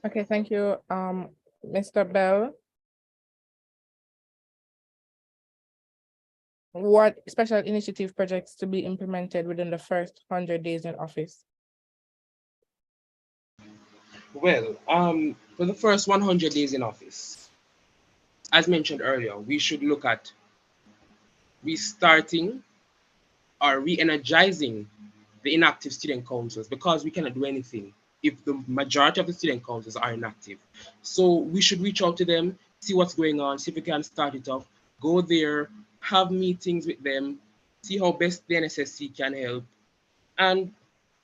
Okay, thank you, Mr. Bell. What special initiative projects to be implemented within the first 100 days in office? Well, for the first 100 days in office, as mentioned earlier, we should look at restarting or re-energizing the inactive student councils, because we cannot do anything if the majority of the student councils are inactive. So we should reach out to them, see what's going on, see if we can start it up, go there, have meetings with them, see how best the NSSC can help. And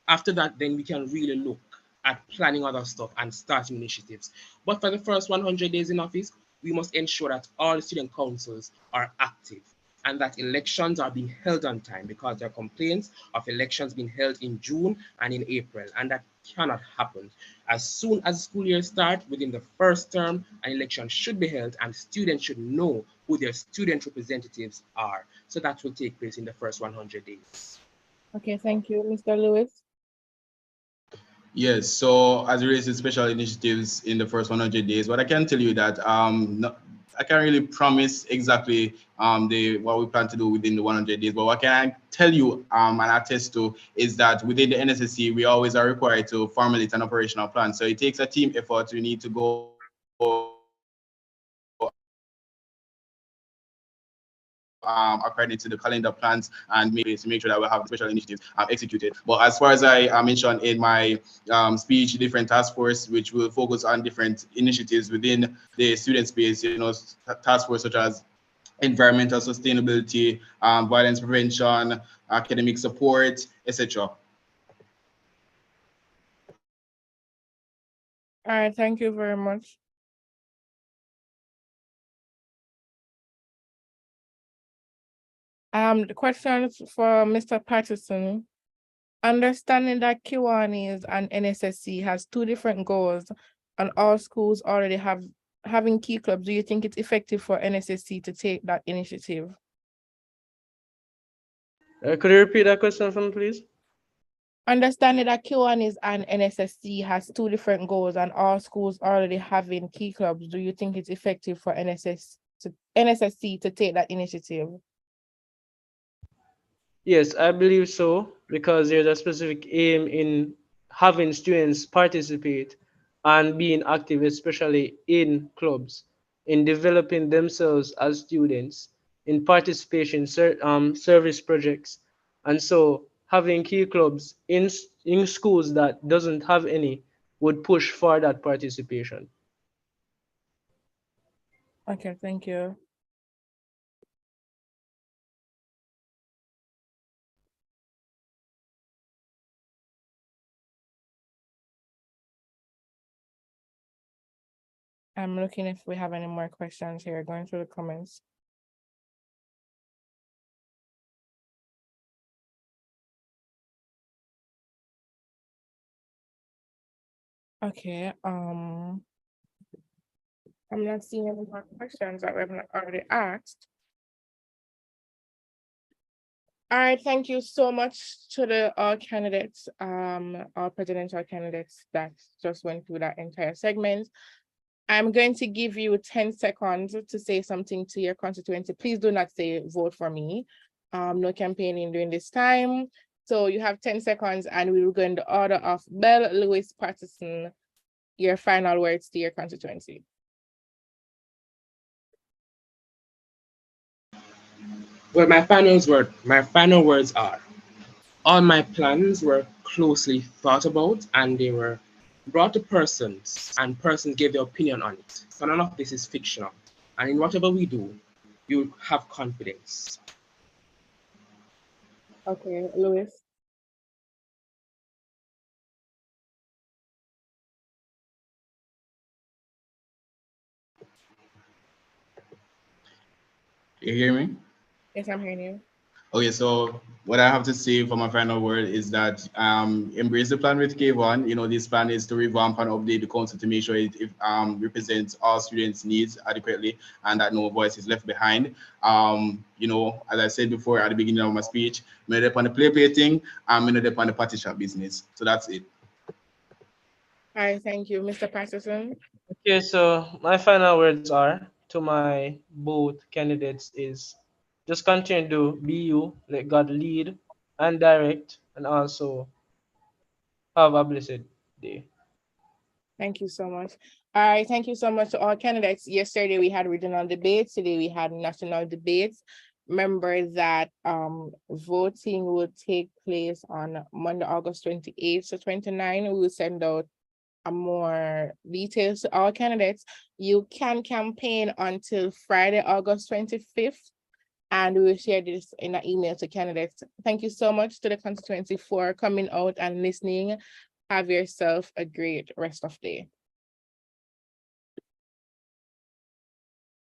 after that, then we can really look at planning other stuff and starting initiatives. But for the first 100 days in office, we must ensure that all the student councils are active and that elections are being held on time, because there are complaints of elections being held in June and in April, and that cannot happen. As soon as the school year starts, within the first term, an election should be held and students should know who their student representatives are. So that will take place in the first 100 days. Okay, thank you, Mr. Lewis. Yes, so as it relates to special initiatives in the first 100 days, what I can tell you that I can't really promise exactly what we plan to do within the 100 days, but what can I tell you and attest to is that within the NSSC, we always are required to formulate an operational plan. So it takes a team effort. We need to go according to the calendar plans and to make sure that we have special initiatives executed. But as far as I mentioned in my speech, different task force, which will focus on different initiatives within the student space, task force such as environmental sustainability, violence prevention, academic support, etc. All right, thank you very much. The questions for Mr. Patterson. Understanding that Kiwanis and NSSC has two different goals and all schools already having key clubs, do you think it's effective for NSSC to take that initiative? Could you repeat that question for me, please? Understanding that Kiwanis and NSSC has two different goals and all schools already having key clubs, do you think it's effective for NSSC to take that initiative? Yes, I believe so, because there's a specific aim in having students participate and being active, especially in clubs, in developing themselves as students, in participation service projects. And so having key clubs in schools that doesn't have any would push for that participation. Okay, thank you. I'm looking if we have any more questions here, going through the comments. Okay, I'm not seeing any more questions that we've already asked. All right, thank you so much to the all candidates, all presidential candidates that just went through that entire segment. I'm going to give you 10 seconds to say something to your constituency. Please do not say vote for me. No campaigning during this time. So you have 10 seconds and we will go in the order of Bell, Lewis, Patterson, your final words to your constituency. Well, my final words are, all my plans were closely thought about and they were brought to persons and persons gave their opinion on it. So none of this is fictional. And in whatever we do, you have confidence. Okay, Lewis. You hear me? Yes, I'm hearing you. Okay, so what I have to say for my final word is that embrace the plan with K1. You know, this plan is to revamp and update the council to make sure it represents all students' needs adequately and that no voice is left behind. You know, as I said before at the beginning of my speech, I'm not on the play thing, I'm not on the party shop business. So that's it. All right, thank you. Mr. Patterson. Okay, so my final words are to my both candidates is just continue to be you, let God lead and direct, and also have a blessed day. Thank you so much. All right, thank you so much to all candidates. Yesterday we had regional debates, today we had national debates. Remember that voting will take place on Monday, August 28th to 29. We will send out more details to all candidates. You can campaign until Friday, August 25th, and we will share this in an email to candidates. Thank you so much to the constituency for coming out and listening. Have yourself a great rest of the day.